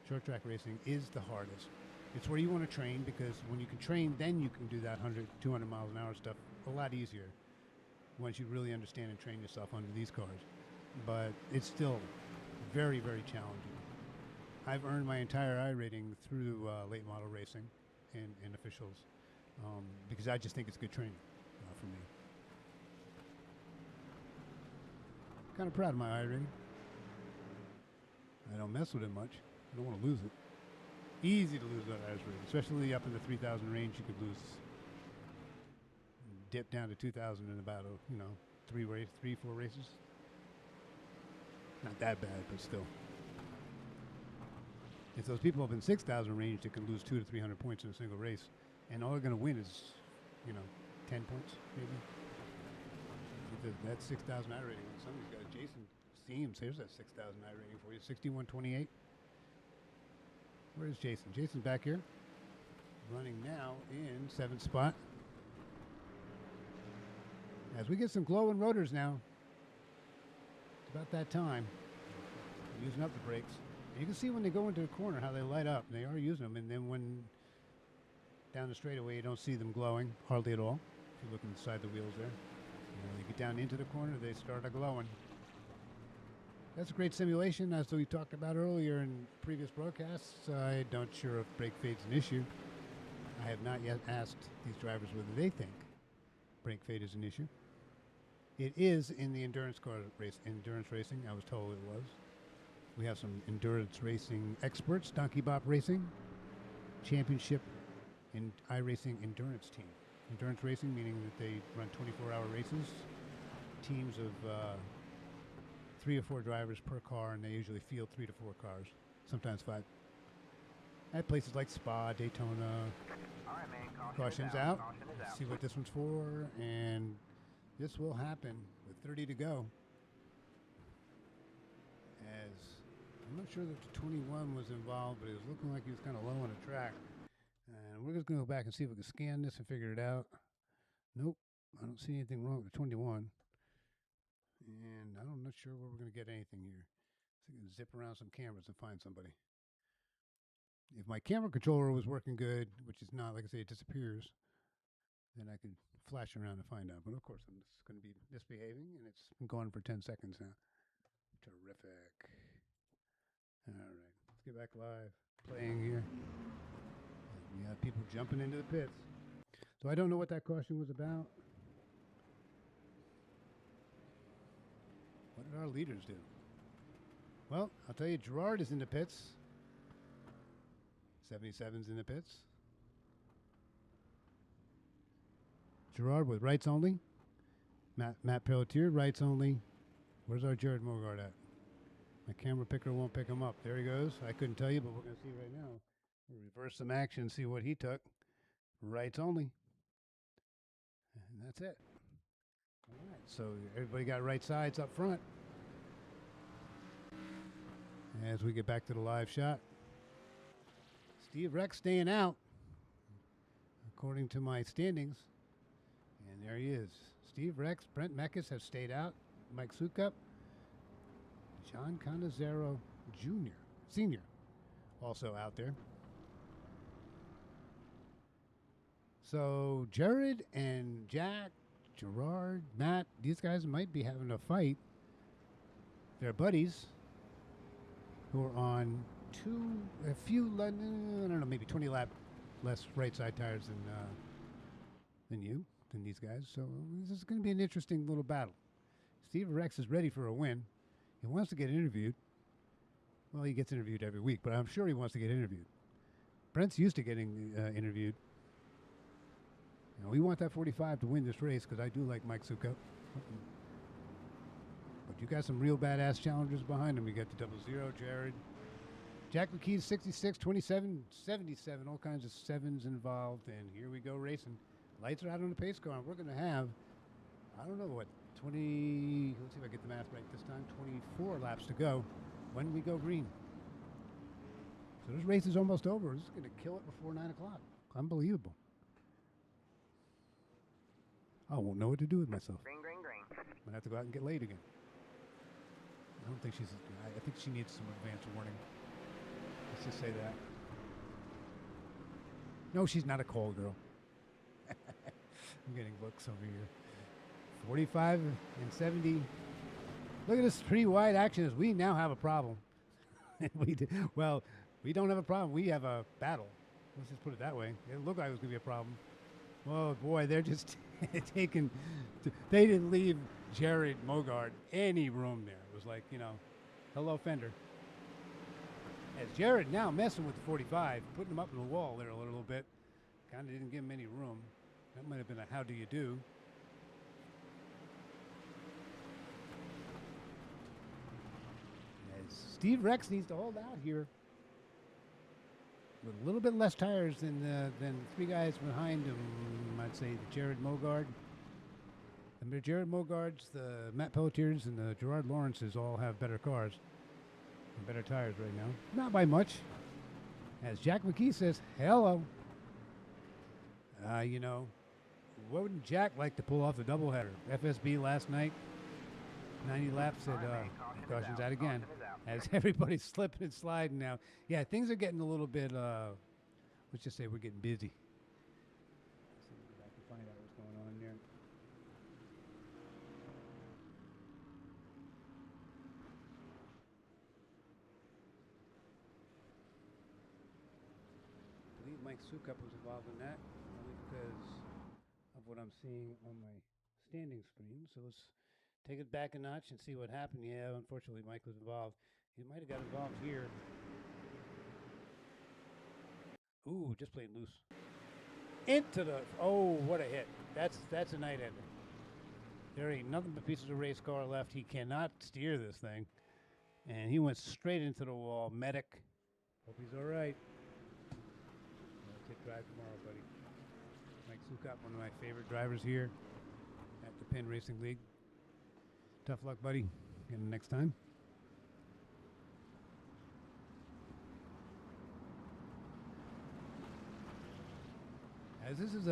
short track racing is the hardest. It's where you want to train, because when you can train, then you can do that 100, 200 miles an hour stuff a lot easier once you really understand and train yourself under these cars. But it's still very, very challenging. I've earned my entire I rating through late model racing and officials because I just think it's good training for me. Kind of proud of my I rating. I don't mess with it much. I don't want to lose it. Easy to lose that I rating, especially up in the 3,000 range. You could dip down to 2,000 in about 4 races. Not that bad, but still. It's those people up in 6,000 range that can lose 200 to 300 points in a single race, and all they're going to win is 10 points maybe. That 6,000 I rating on some of these guys. Jason Seams, here's that 6,000 I rating for you. 61.28. Where's Jason? Jason's back here, running now in 7th spot. As we get some glowing rotors now, it's about that time. Using up the brakes. And you can see when they go into the corner how they light up. They are using them, and then when down the straightaway you don't see them glowing hardly at all. If you look inside the wheels there. When they get down into the corner, they start glowing. That's a great simulation, as we talked about earlier in previous broadcasts. I'm not sure if brake fade's an issue. I have not yet asked these drivers whether they think brake fade is an issue. It is in the endurance racing. I was told it was. We have some endurance racing experts, Donkey Bop Racing, championship in iRacing endurance team. Endurance racing meaning that they run 24-hour races, teams of 3 or 4 drivers per car, and they usually field 3 to 4 cars, sometimes 5. At places like Spa, Daytona. All right, man. Caution's out. Let's see what this one's for, and this will happen with 30 to go. As I'm not sure that the 21 was involved, but it was looking like he was kind of low on the track. And we're just going to go back and see if we can scan this and figure it out. Nope, I don't see anything wrong with the 21. And I'm not sure where we're going to get anything here. So we can zip around some cameras and find somebody. If my camera controller was working good, which is not, like I say, it disappears, then I could flash around and find out. But of course, I'm just going to be misbehaving, and it's been going for 10 seconds now. Terrific. All right, let's get back live, playing here. We have people jumping into the pits. So I don't know what that caution was about. What did our leaders do? Well, I'll tell you, Gerard is in the pits. 77's in the pits. Gerard with rights only. Matt Pelletier, rights only. Where's our Jared Mogard at? My camera picker won't pick him up. There he goes. I couldn't tell you, but we're going to see right now. We'll reverse some action, see what he took. Rights only. And that's it. All right, so everybody got right sides up front. As we get back to the live shot. Steve Rex staying out, according to my standings. And there he is. Steve Rex, Brent Meckes have stayed out. Mike Sukup, John Canizero Jr., Sr., also out there. So Jared and Jack, Gerard, Matt, these guys might be having a fight. They're buddies who are on a few, I don't know, maybe 20 lap less right side tires than these guys. So this is going to be an interesting little battle. Steve Rex is ready for a win. He wants to get interviewed. Well, he gets interviewed every week, but I'm sure he wants to get interviewed. Brent's used to getting interviewed. You know, we want that 45 to win this race because I do like Mike Sukup. But you got some real badass challengers behind him. You got the 00, Jared. Jack McKee's 66, 27, 77, all kinds of sevens involved. And here we go racing. Lights are out on the pace car. And we're going to have, I don't know what, 20, let's see if I get the math right this time, 24 laps to go when we go green. So this race is almost over. This is going to kill it before 9 o'clock. Unbelievable. I won't know what to do with myself. Green, green, green. I'm going to have to go out and get laid again. I don't think she's, I think she needs some advance warning. Let's just say that. No, she's not a call girl. I'm getting looks over here. 45 and 70. Look at this pretty wide action as we now have a problem. Well, we don't have a problem. We have a battle. Let's just put it that way. It looked like it was going to be a problem. Oh, boy, they're just taking... They didn't leave Jared Mogard any room there. It was like, you know, hello, fender. As Jared now messing with the 45, putting him up in the wall there a little bit. Kind of didn't give him any room. That might have been a how do you do. As Steve Rex needs to hold out here with a little bit less tires than the three guys behind him. I'd say the Jared Mogard. The Jared Mogards, the Matt Pelletiers, and the Gerard Lawrences all have better cars and better tires right now. Not by much. As Jack McKee says, hello. You know, wouldn't Jack like to pull off the doubleheader? FSB last night, 90 laps at caution's out again. As everybody's slipping and sliding now. Yeah, things are getting a little bit, let's just say we're getting busy. Let's see if I can find out what's going on there. I believe Mike Sukup was involved in that, only because of what I'm seeing on my standing screen. So let's take it back a notch and see what happened. Yeah, unfortunately, Mike was involved. He might have got involved here. Ooh, just played loose. Into the, oh, what a hit. That's a night ender. There ain't nothing but pieces of race car left. He cannot steer this thing. And he went straight into the wall. Medic. Hope he's all right. Take drive tomorrow, buddy. Mike Sukup, one of my favorite drivers here at the Penn Racing League. Tough luck, buddy. Get him next time. As this is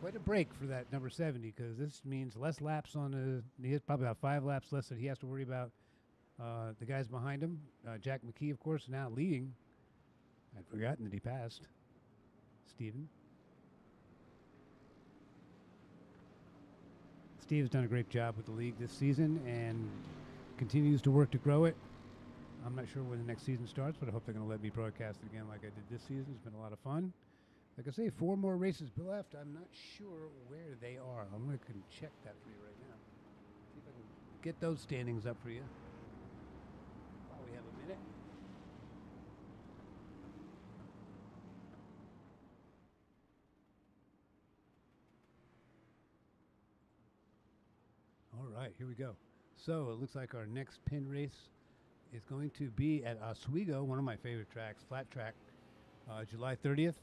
quite a break for that number 70, because this means less laps on he has probably about 5 laps less that he has to worry about. The guys behind him, Jack McKee, of course, now leading. I'd forgotten that he passed Steven. Steve's done a great job with the league this season and continues to work to grow it. I'm not sure when the next season starts, but I hope they're going to let me broadcast it again like I did this season. It's been a lot of fun. Like I say, 4 more races left. I'm not sure where they are. I'm going to check that for you right now. See if I can get those standings up for you while we have a minute. All right, here we go. So it looks like our next pin race is going to be at Oswego, one of my favorite tracks, flat track, July 30th.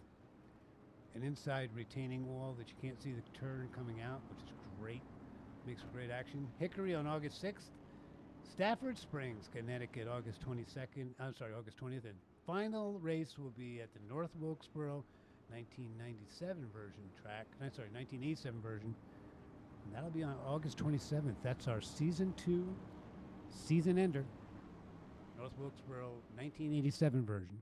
An inside retaining wall that you can't see the turn coming out, which is great. Makes for great action. Hickory on August 6th. Stafford Springs, Connecticut, August 22nd. I'm sorry, August 20th. And final race will be at the North Wilkesboro 1997 version track. I'm sorry, 1987 version. And that'll be on August 27th. That's our season 2 season ender. North Wilkesboro 1987 version.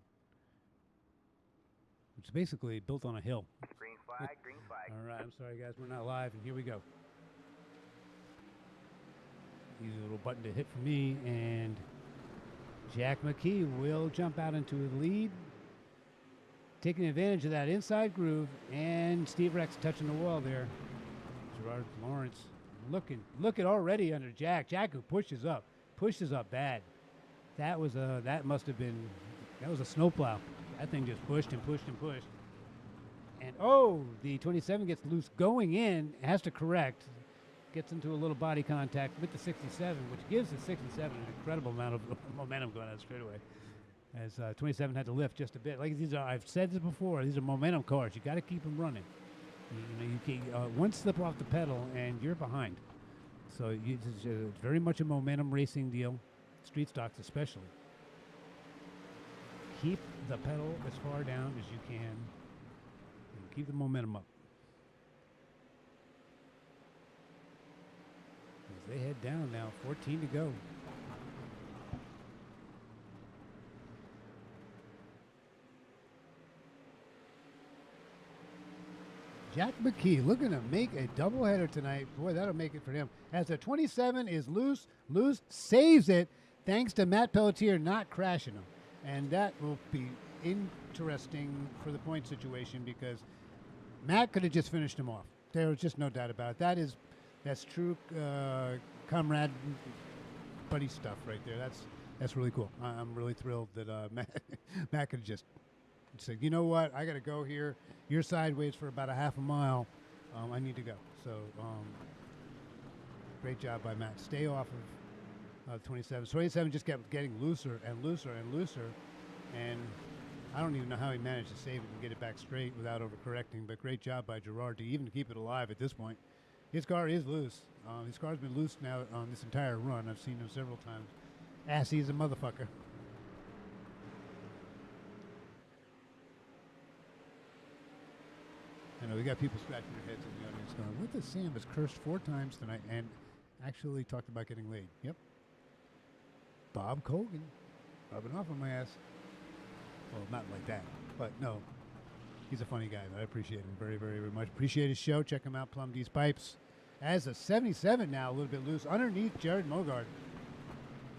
Which is basically built on a hill. Green flag, green flag. All right, I'm sorry, guys. We're not live, and here we go. Easy little button to hit for me, and Jack McKee will jump out into the lead, taking advantage of that inside groove, and Steve Rex touching the wall there. Gerard Lawrence looking already under Jack. Jack who pushes up bad. That was a snowplow. That thing just pushed and pushed and pushed. And the 27 gets loose going in, has to correct, gets into a little body contact with the 67, which gives the 67 an incredible amount of momentum going out straightaway. As 27 had to lift just a bit. Like I've said this before, these are momentum cars. You got to keep them running. You can't, one slip off the pedal and you're behind. So it's very much a momentum racing deal, street stocks especially. Keep the pedal as far down as you can and keep the momentum up. As they head down now, 14 to go. Jack McKee looking to make a doubleheader tonight. Boy, that'll make it for him. As the 27 is loose, saves it thanks to Matt Pelletier not crashing him. And that will be interesting for the point situation because Matt could have just finished him off. There was just no doubt about it. That's true comrade buddy stuff right there. That's really cool. I'm really thrilled that Matt could have just said, you know what, I got to go here. You're sideways for about a half a mile. I need to go. So great job by Matt. Stay off of 27. 27 just kept getting looser and looser and looser. And I don't even know how he managed to save it and get it back straight without overcorrecting. But great job by Gerard to even keep it alive at this point. His car is loose. His car's been loose now on this entire run. I've seen him several times. Assy is a motherfucker. I know we got people scratching their heads in the audience going, what the Sam has cursed 4 times tonight and actually talked about getting laid. Yep. Bob Colgan, rubbing off on my ass. Well, not like that, but no. He's a funny guy. I appreciate him very, very, very much. Appreciate his show. Check him out, Plum D's Pipes. As a 77 now, a little bit loose, underneath Jared Mogard.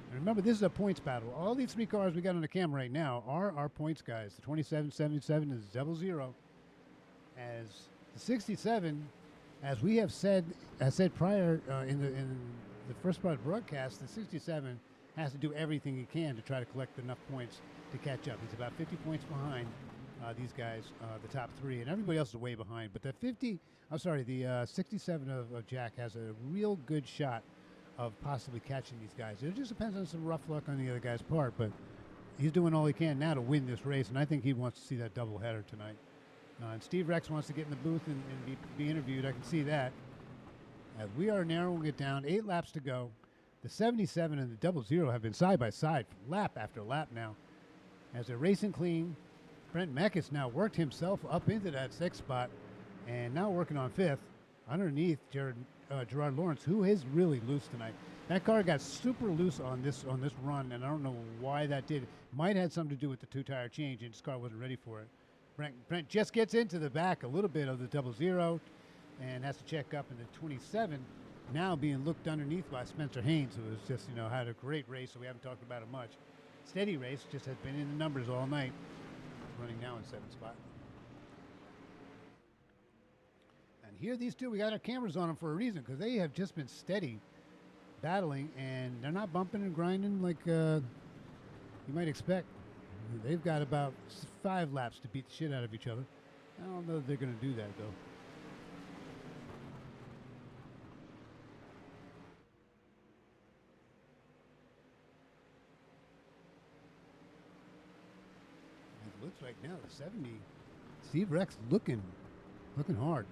And remember, this is a points battle. All these 3 cars we got on the camera right now are our points guys. The 27, 77 is 0-0. As the 67, as we have said prior in the first part of the broadcast, the 67 has to do everything he can to try to collect enough points to catch up. He's about 50 points behind these guys, the top 3, and everybody else is way behind. But the 67 of Jack has a real good shot of possibly catching these guys. It just depends on some rough luck on the other guy's part, but he's doing all he can now to win this race, and I think he wants to see that doubleheader tonight. And Steve Rex wants to get in the booth and be interviewed. I can see that. As we are narrowing it down, 8 laps to go. The 77 and the 00 have been side by side, lap after lap now. As they're racing clean, Brent Meckes now worked himself up into that 6th spot and now working on 5th underneath Gerard Lawrence, who is really loose tonight. That car got super loose on this run, and I don't know why that did. Might have had something to do with the 2-tire change, and his car wasn't ready for it. Brent just gets into the back a little bit of the 00 and has to check up in the 27, now being looked underneath by Spencer Haynes, who has just, had a great race, so we haven't talked about it much. Steady race, just has been in the numbers all night, running now in 7th spot. here, these two, we got our cameras on them for a reason because they have just been steady battling, and they're not bumping and grinding like you might expect. They've got about 5 laps to beat the shit out of each other. I don't know if they're going to do that, though. It looks like now the 70, Steve Rex looking hard.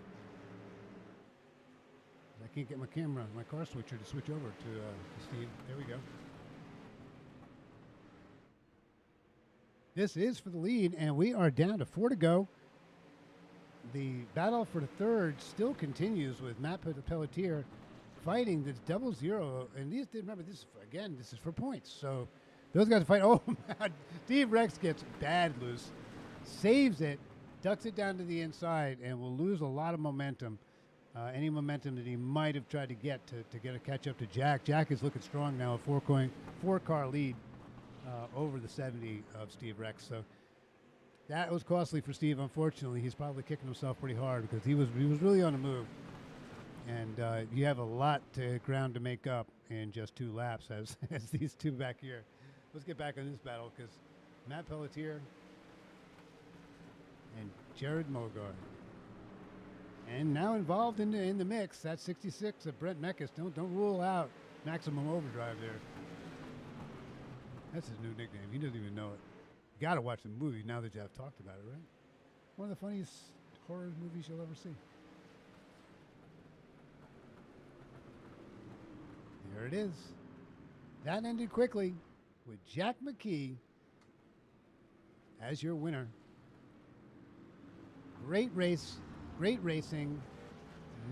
I can't get my camera, my car switcher to switch over to Steve. There we go. This is for the lead, and we are down to 4 to go. The battle for the third still continues with Matt Pelletier fighting this 0-0. And these, remember, this is for points. So those guys fight. Oh, man. Steve Rex gets bad loose, saves it, ducks it down to the inside, and will lose a lot of momentum. Any momentum that he might have tried to get a catch up to Jack. Jack is looking strong now, a 4-car lead over the 70 of Steve Rex. So that was costly for Steve. Unfortunately, he's probably kicking himself pretty hard because he was really on the move. And you have a lot to ground to make up in just 2 laps as these two back here. Let's get back on this battle because Matt Pelletier and Jared Mogard. And now involved in the mix, that's 66 of Brent Meckes. Don't rule out maximum overdrive there. That's his new nickname. He doesn't even know it. You gotta watch the movie now that I've talked about it, right? One of the funniest horror movies you'll ever see. There it is. That ended quickly with Jack McKee as your winner. Great race. Great racing,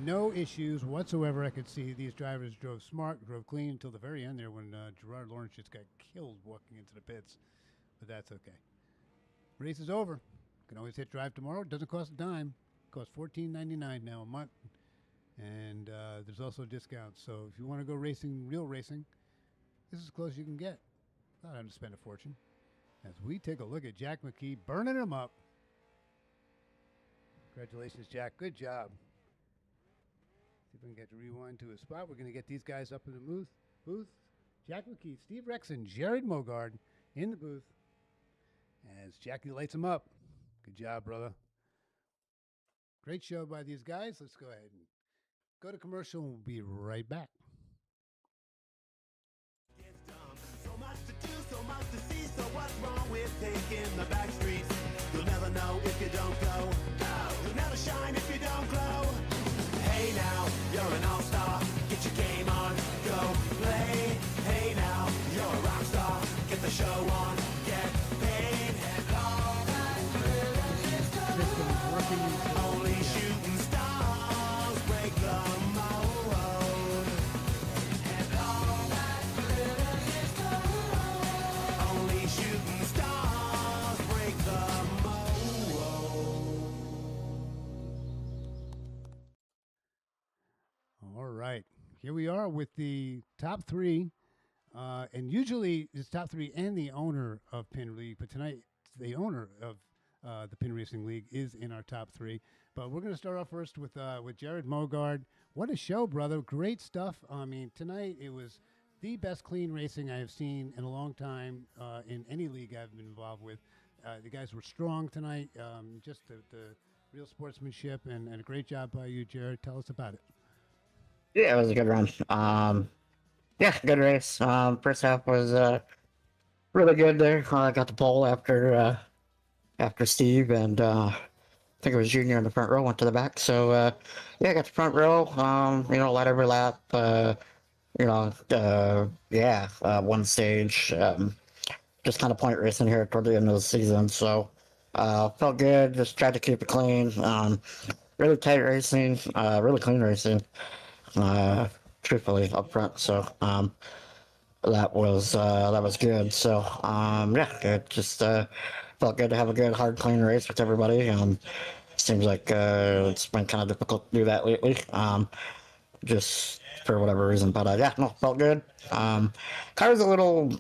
no issues whatsoever. I could see these drivers drove smart, drove clean until the very end there when Gerard Lawrence just got killed walking into the pits. But that's okay. Race is over. Can always hit drive tomorrow. It doesn't cost a dime. It costs $14.99 now a month. And there's also discounts. So if you want to go racing, real racing, this is as close as you can get. Not having to spend a fortune. As we take a look at Jack McKee burning them up. Congratulations, Jack. Good job. See if we can get to rewind to a spot. We're going to get these guys up in the booth. Jack McKee, Steve Rex, and Jared Mogard in the booth as Jackie lights them up. Good job, brother. Great show by these guys. Let's go ahead and go to commercial, and we'll be right back. So much to do, so much to see. So what's wrong with taking the back streets? You'll never know if you don't go. You'll never shine if you don't glow. Hey now, you're an all-star. Get your game on, go play. Hey now, you're a rock star. Get the show on, get paid. And all that glitters is gold. Only shooting stars break the mold. And all that glitters is gold. Only shooting stars break the mold. All right. Here we are with the top 3. And usually it's top 3 and the owner of Pin League. But tonight, the owner of the Pin Racing League is in our top 3. But we're going to start off first with Jared Mogard. What a show, brother. Great stuff. I mean, tonight it was the best clean racing I have seen in a long time in any league I've been involved with. The guys were strong tonight. Just the real sportsmanship and a great job by you, Jared. Tell us about it. Yeah, it was a good run. Yeah, good race. First half was really good there. I got the pole after Steve, and I think it was Junior in the front row went to the back. So yeah, I got the front row. Led every lap. One stage. Just kind of point racing here toward the end of the season. So felt good. Just tried to keep it clean. Really tight racing. Really clean racing. Truthfully up front. So that was good. So yeah, it just felt good to have a good hard clean race with everybody. Seems like it's been kind of difficult to do that lately. Just for whatever reason, but yeah, no, felt good. Car was a little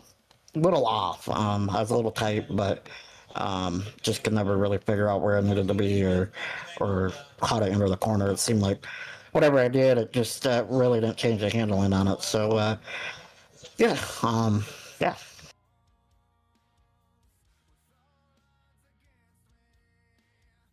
off. I was a little tight, but Just could never really figure out where I needed to be or how to enter the corner. It seemed like whatever I did, it just really didn't change the handling on it. So yeah, yeah.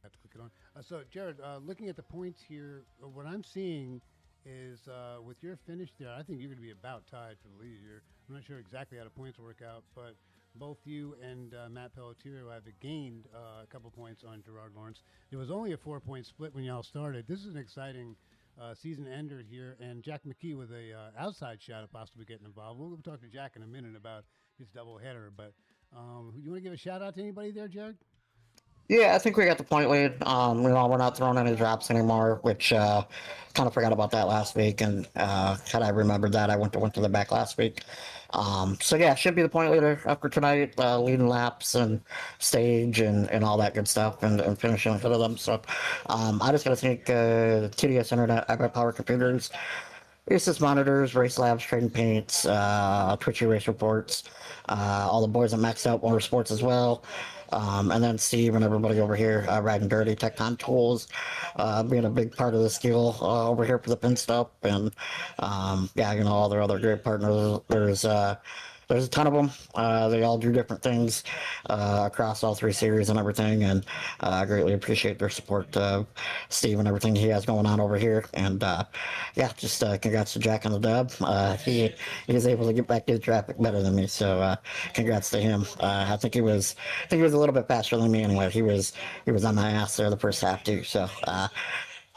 Have to click it on. So, Jared, looking at the points here, what I'm seeing is with your finish there, I think you're going to be about tied for the lead here. I'm not sure exactly how the points work out, but both you and Matt Pelletier have gained a couple points on Gerard Lawrence. There was only a 4-point split when y'all started. This is an exciting season ender here, and Jack McKee with a outside shot of possibly getting involved. We'll talk to Jack in a minute about his doubleheader, but you want to give a shout out to anybody there, Jared? Yeah, I think we got the point lead. We're not throwing any drops anymore, which kind of forgot about that last week. And had I remembered that, I went to the back last week. So yeah, should be the point leader after tonight, leading laps and stage and all that good stuff, and finishing ahead of them. So I just got to thank TDS Internet, iPad Power Computers, Asus monitors, race labs, trading paints, Twitchy race reports, all the boys at Maxed Out Motorsports as well. And then Steve and everybody over here, Riding Dirty, Tecton Tools, being a big part of the skill over here for the pin stuff. And yeah, all their other great partners. There's a ton of them. They all do different things across all 3 series and everything, and I greatly appreciate their support, Steve, and everything he has going on over here. And yeah, just congrats to Jack on the dub. He was able to get back to the traffic better than me, so congrats to him. I think he was a little bit faster than me anyway. He was on my ass there the first half too. So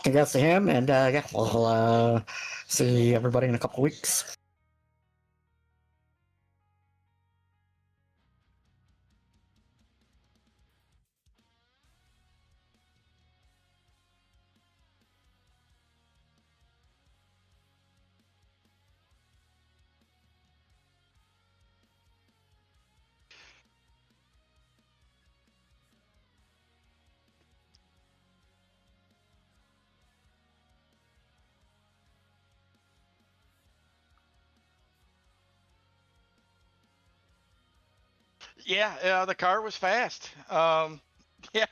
congrats to him, and yeah, we'll see everybody in a couple weeks. Yeah, the car was fast. Yeah,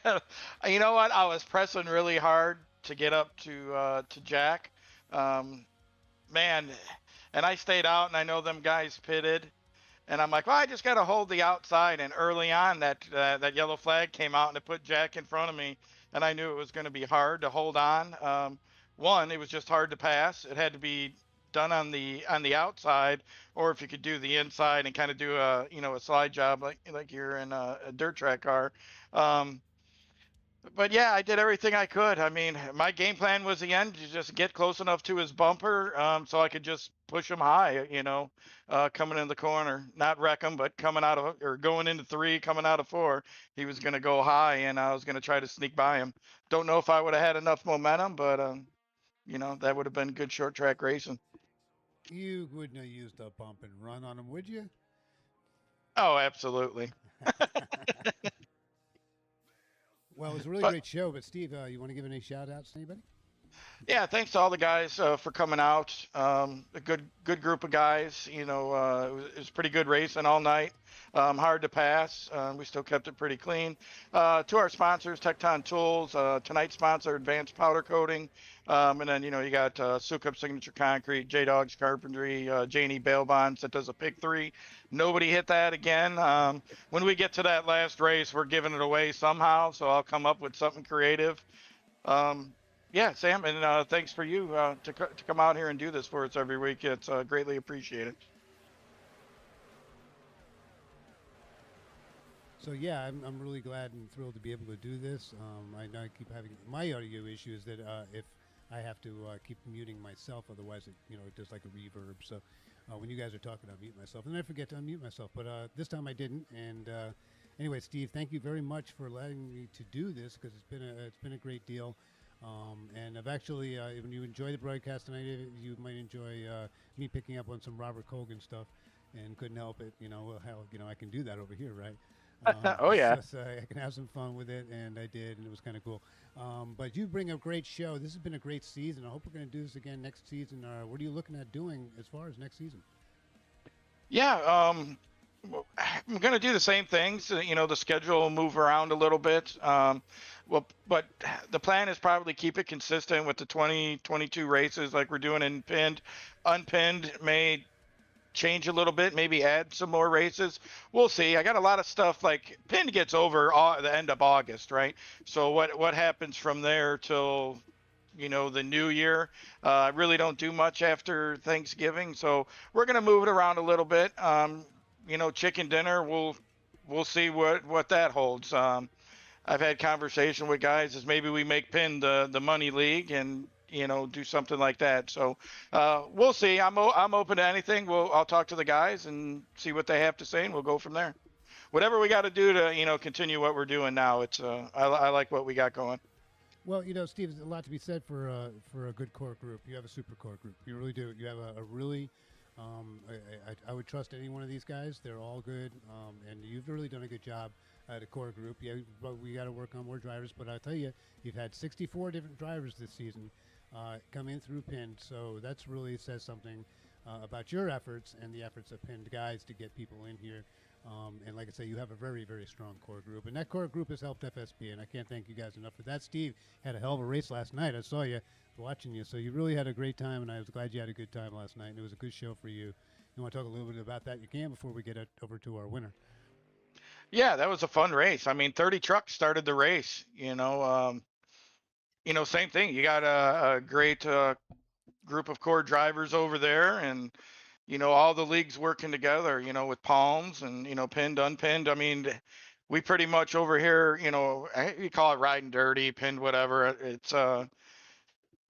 you know what? I was pressing really hard to get up to Jack. Um, Man, and I stayed out, and I know them guys pitted, and I'm like, well, I just got to hold the outside. And early on, that yellow flag came out, and it put Jack in front of me, and I knew it was going to be hard to hold on. One, it was just hard to pass. It had to be done on the outside, or if you could do the inside and kind of do a slide job like you're in a dirt track car. Um, but yeah, I did everything I could. I mean, my game plan was the end to just get close enough to his bumper, so I could just push him high, coming in the corner, not wreck him, but coming out of or going into 3, coming out of 4, he was going to go high, and I was going to try to sneak by him. Don't know if I would have had enough momentum, but that would have been good short track racing. You wouldn't have used a bump and run on him, would you? Oh, absolutely. Well, it was a really But great show. But Steve, you want to give any shout outs to anybody? yeah, thanks to all the guys for coming out. A good group of guys. It was pretty good racing all night. Hard to pass. We still kept it pretty clean. To our sponsors, Tecton Tools, tonight's sponsor, Advanced Powder Coating, and then you got Sukup Signature Concrete, J Dogs Carpentry, Janie Bail Bonds that does a pick 3. Nobody hit that again. When we get to that last race, we're giving it away somehow, so I'll come up with something creative. Um, yeah, Sam, and thanks for you to come out here and do this for us every week. It's greatly appreciated. So yeah, I'm really glad and thrilled to be able to do this. I know I keep having my audio issue is that if I have to keep muting myself, otherwise it does like a reverb. So when you guys are talking, I mute myself, and I forget to unmute myself. But this time I didn't. And anyway, Steve, thank you very much for letting me to do this because it's been a great deal. And I've actually, when you enjoy the broadcast tonight, you might enjoy me picking up on some Robert Colgan stuff, and couldn't help it. Hell, I can do that over here, right? Oh yeah. So I can have some fun with it, and I did, and it was kind of cool. But you bring a great show. This has been a great season. I hope we're going to do this again next season. What are you looking at doing as far as next season? Yeah. I'm going to do the same things. The schedule will move around a little bit. Well, but the plan is probably keep it consistent with the 2022 races like we're doing in pinned. Unpinned may change a little bit, maybe add some more races. We'll see. I got a lot of stuff like pinned gets over the end of August, right? So what happens from there till the new year? I really don't do much after Thanksgiving, so we're gonna move it around a little bit. Chicken dinner. We'll see what that holds. I've had conversation with guys as maybe we make pin the money league and do something like that. So we'll see. I'm open to anything. I'll talk to the guys and see what they have to say, and we'll go from there. Whatever we got to do to continue what we're doing now. I like what we got going. Well, Steve, there's a lot to be said for a good core group. You have a super core group. You really do. You have a really. I would trust any one of these guys. They're all good, and you've really done a good job at a core group. Yeah, but we got to work on more drivers. But I'll tell you, you've had 64 different drivers this season come in through Pinned, so that's really says something about your efforts and the efforts of Pinned guys to get people in here. And like I say, you have a very, very strong core group. And that core group has helped FSB, and I can't thank you guys enough for that. Steve had a hell of a race last night. I saw you watching you. So you really had a great time, and I was glad you had a good time last night. And it was a good show for you. You want to talk a little bit about that? You can before we get over to our winner. Yeah, that was a fun race. I mean, 30 trucks started the race. Same thing. You got a great group of core drivers over there, and all the leagues working together. With palms and pinned, unpinned. I mean, we pretty much over here. You call it riding dirty, pinned, whatever. It's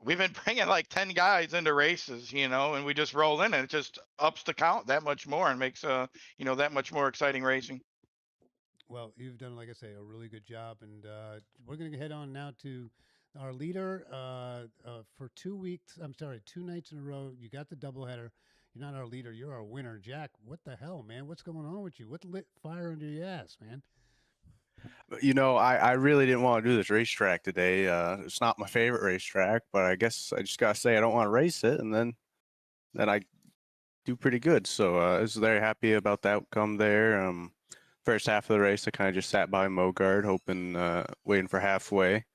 we've been bringing like 10 guys into races, and we just roll in, and it just ups the count that much more and makes that much more exciting racing. Well, you've done, like I say, a really good job. And we're going to head on now to our leader for 2 weeks. I'm sorry, 2 nights in a row. You got the doubleheader. You're not our leader. You're our winner. Jack, what the hell, man? What's going on with you? What lit fire under your ass, man? I really didn't want to do this racetrack today. It's not my favorite racetrack, but I guess I just gotta say I don't want to race it, and then I do pretty good. So I was very happy about the outcome there. First half of the race, I kind of just sat by Mogard, hoping, waiting for halfway.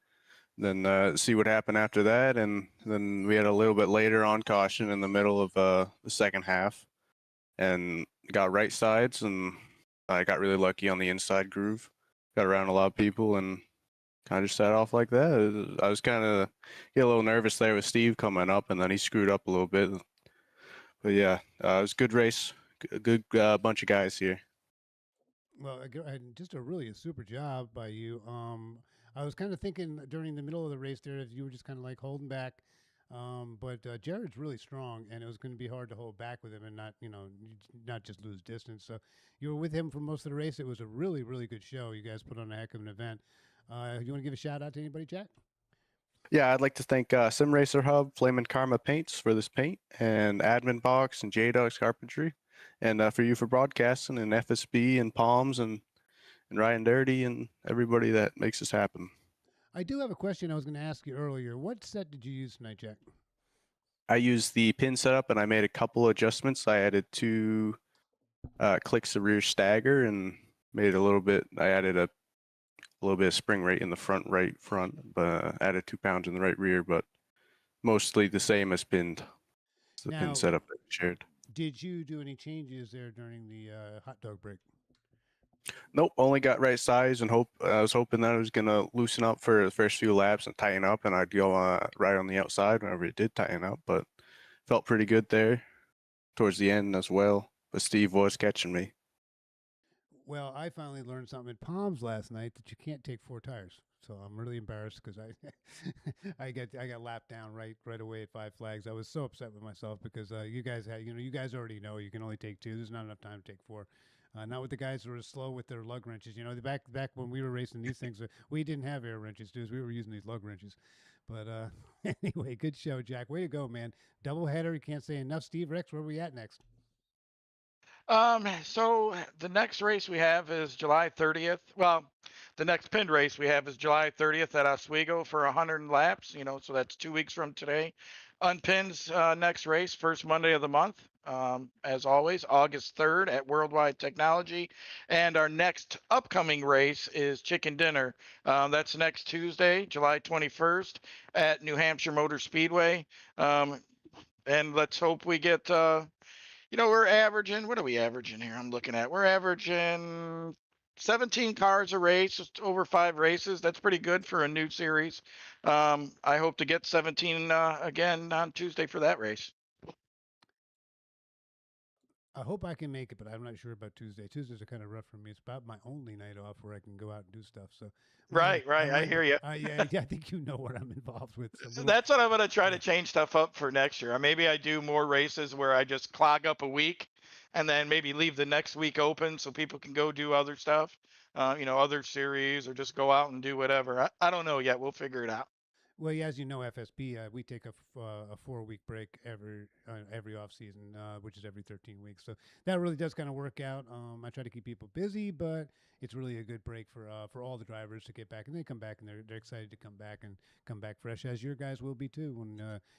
Then see what happened after that, and then we had a little bit later on caution in the middle of the second half, and got right sides, and I got really lucky on the inside groove. Got around a lot of people and kind of just sat off like that. I was kind of get a little nervous there with Steve coming up, and then he screwed up a little bit. But yeah, it was a good race, good bunch of guys here. Well, just a super job by you. I was kind of thinking during the middle of the race there, if you were just kind of like holding back. But Jared's really strong, and it was going to be hard to hold back with him and not just lose distance. So you were with him for most of the race. It was a really, really good show. You guys put on a heck of an event. You want to give a shout out to anybody, Jack? Yeah, I'd like to thank Sim Racer Hub, Flamin' Karma Paints for this paint, and Admin Box and J Dogs Carpentry, and for you for broadcasting, and FSB and Palms and Ryan Dirty and everybody that makes this happen. I do have a question I was going to ask you earlier. What set did you use tonight, Jack? I used the pin setup and I made a couple adjustments. I added 2 clicks of rear stagger and made a little bit. I added a little bit of spring rate in the right front, but added 2 pounds in the right rear, but mostly the same as pinned. It's the pin setup that we shared. Did you do any changes there during the hot dog break? Nope, only got right size, and I was hoping that I was gonna loosen up for the first few laps and tighten up, and I'd go right on the outside whenever it did tighten up. But felt pretty good there towards the end as well. But Steve was catching me. Well, I finally learned something in Palms last night that you can't take 4 tires. So I'm really embarrassed because I got lapped down right away at 5 flags. I was so upset with myself because you guys already know you can only take 2. There's not enough time to take 4. Not with the guys who are slow with their lug wrenches. Back when we were racing these things, we didn't have air wrenches, dudes. We were using these lug wrenches. But anyway, good show, Jack. Way to go, man. Doubleheader. You can't say enough. Steve Rex, where are we at next? So the next race we have is July 30th. Well, the next pinned race we have is July 30th at Oswego for 100 laps. So that's 2 weeks from today. Unpins next race, first Monday of the month. As always, August 3rd at Worldwide Technology. And our next upcoming race is Chicken Dinner. That's next Tuesday, July 21st at New Hampshire Motor Speedway. And let's hope we get we're averaging, what are we averaging here? I'm looking at, we're averaging 17 cars a race, just over 5 races. That's pretty good for a new series. I hope to get 17 again on Tuesday for that race. I hope I can make it, but I'm not sure about Tuesday. Tuesdays are kind of rough for me. It's about my only night off where I can go out and do stuff. So Right, right. I hear you. yeah, I think you know what I'm involved with. So That's what I'm going to try to change stuff up for next year. Maybe I do more races where I just clog up a week and then maybe leave the next week open so people can go do other stuff, other series or just go out and do whatever. I don't know yet. We'll figure it out. Well, yeah, as you know, FSB, we take a 4 week break every off season, which is every 13 weeks. So that really does kind of work out. I try to keep people busy, but it's really a good break for all the drivers to get back, and they come back and they're excited to come back and come back fresh, as your guys will be too when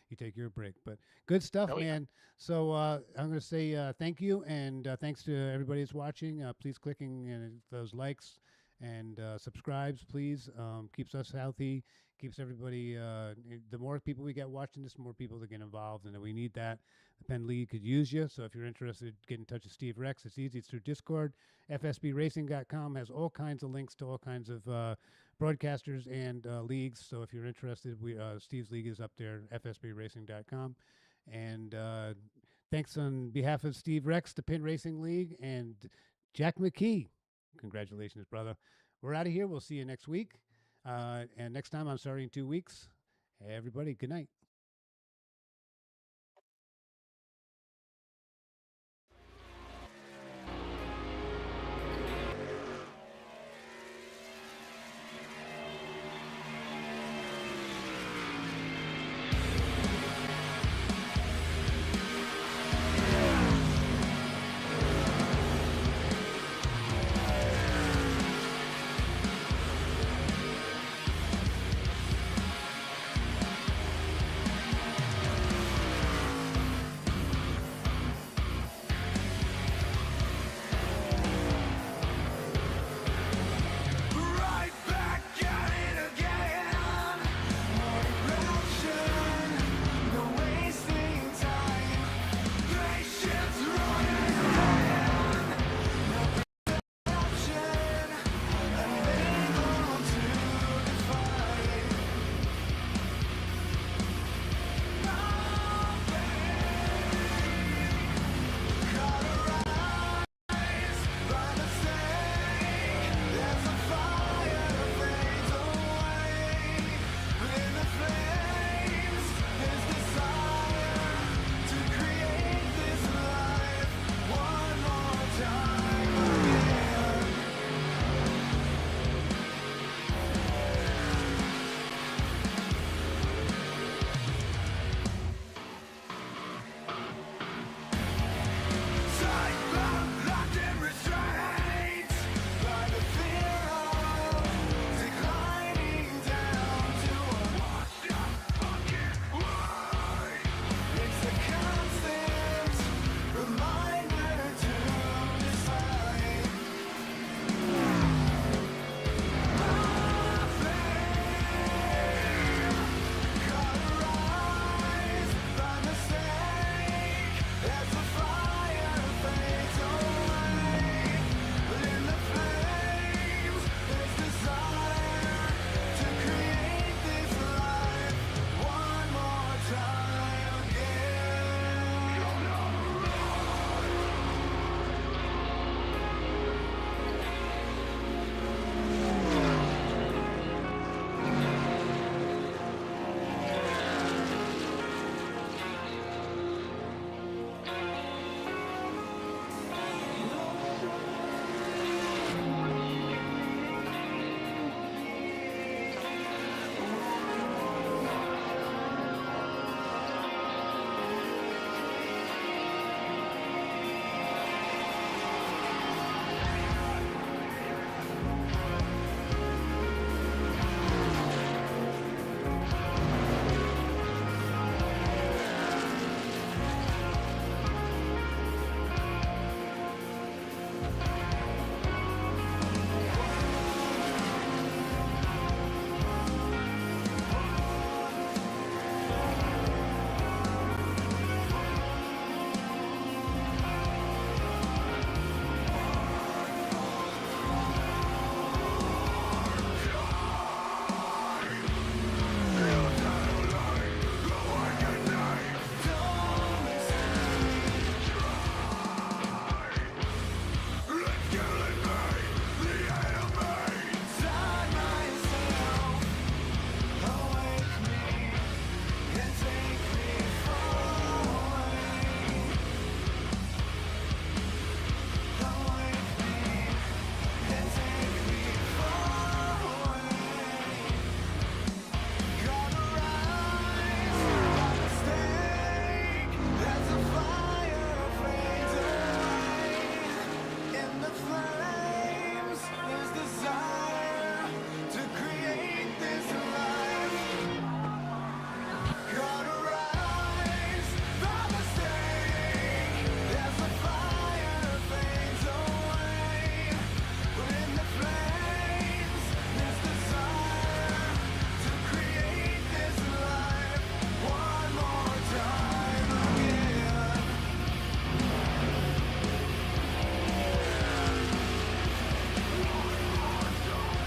you take your break. But good stuff, Oh, yeah. man. So I'm going to say thank you, and thanks to everybody that's watching. Please clicking those likes and subscribes, please. Keeps us healthy, keeps everybody. The more people we get watching this, the more people that get involved, and we need that. The Penn League could use you. So if you're interested, get in touch with Steve Rex. It's easy. It's through Discord. FSBRacing.com has all kinds of links to all kinds of broadcasters and leagues. So if you're interested, Steve's league is up there. FSBRacing.com. And thanks on behalf of Steve Rex, the Penn Racing League, and Jack McKee. Congratulations, brother. We're out of here. We'll see you next week. And next time, I'm starting in 2 weeks. Hey, everybody, good night.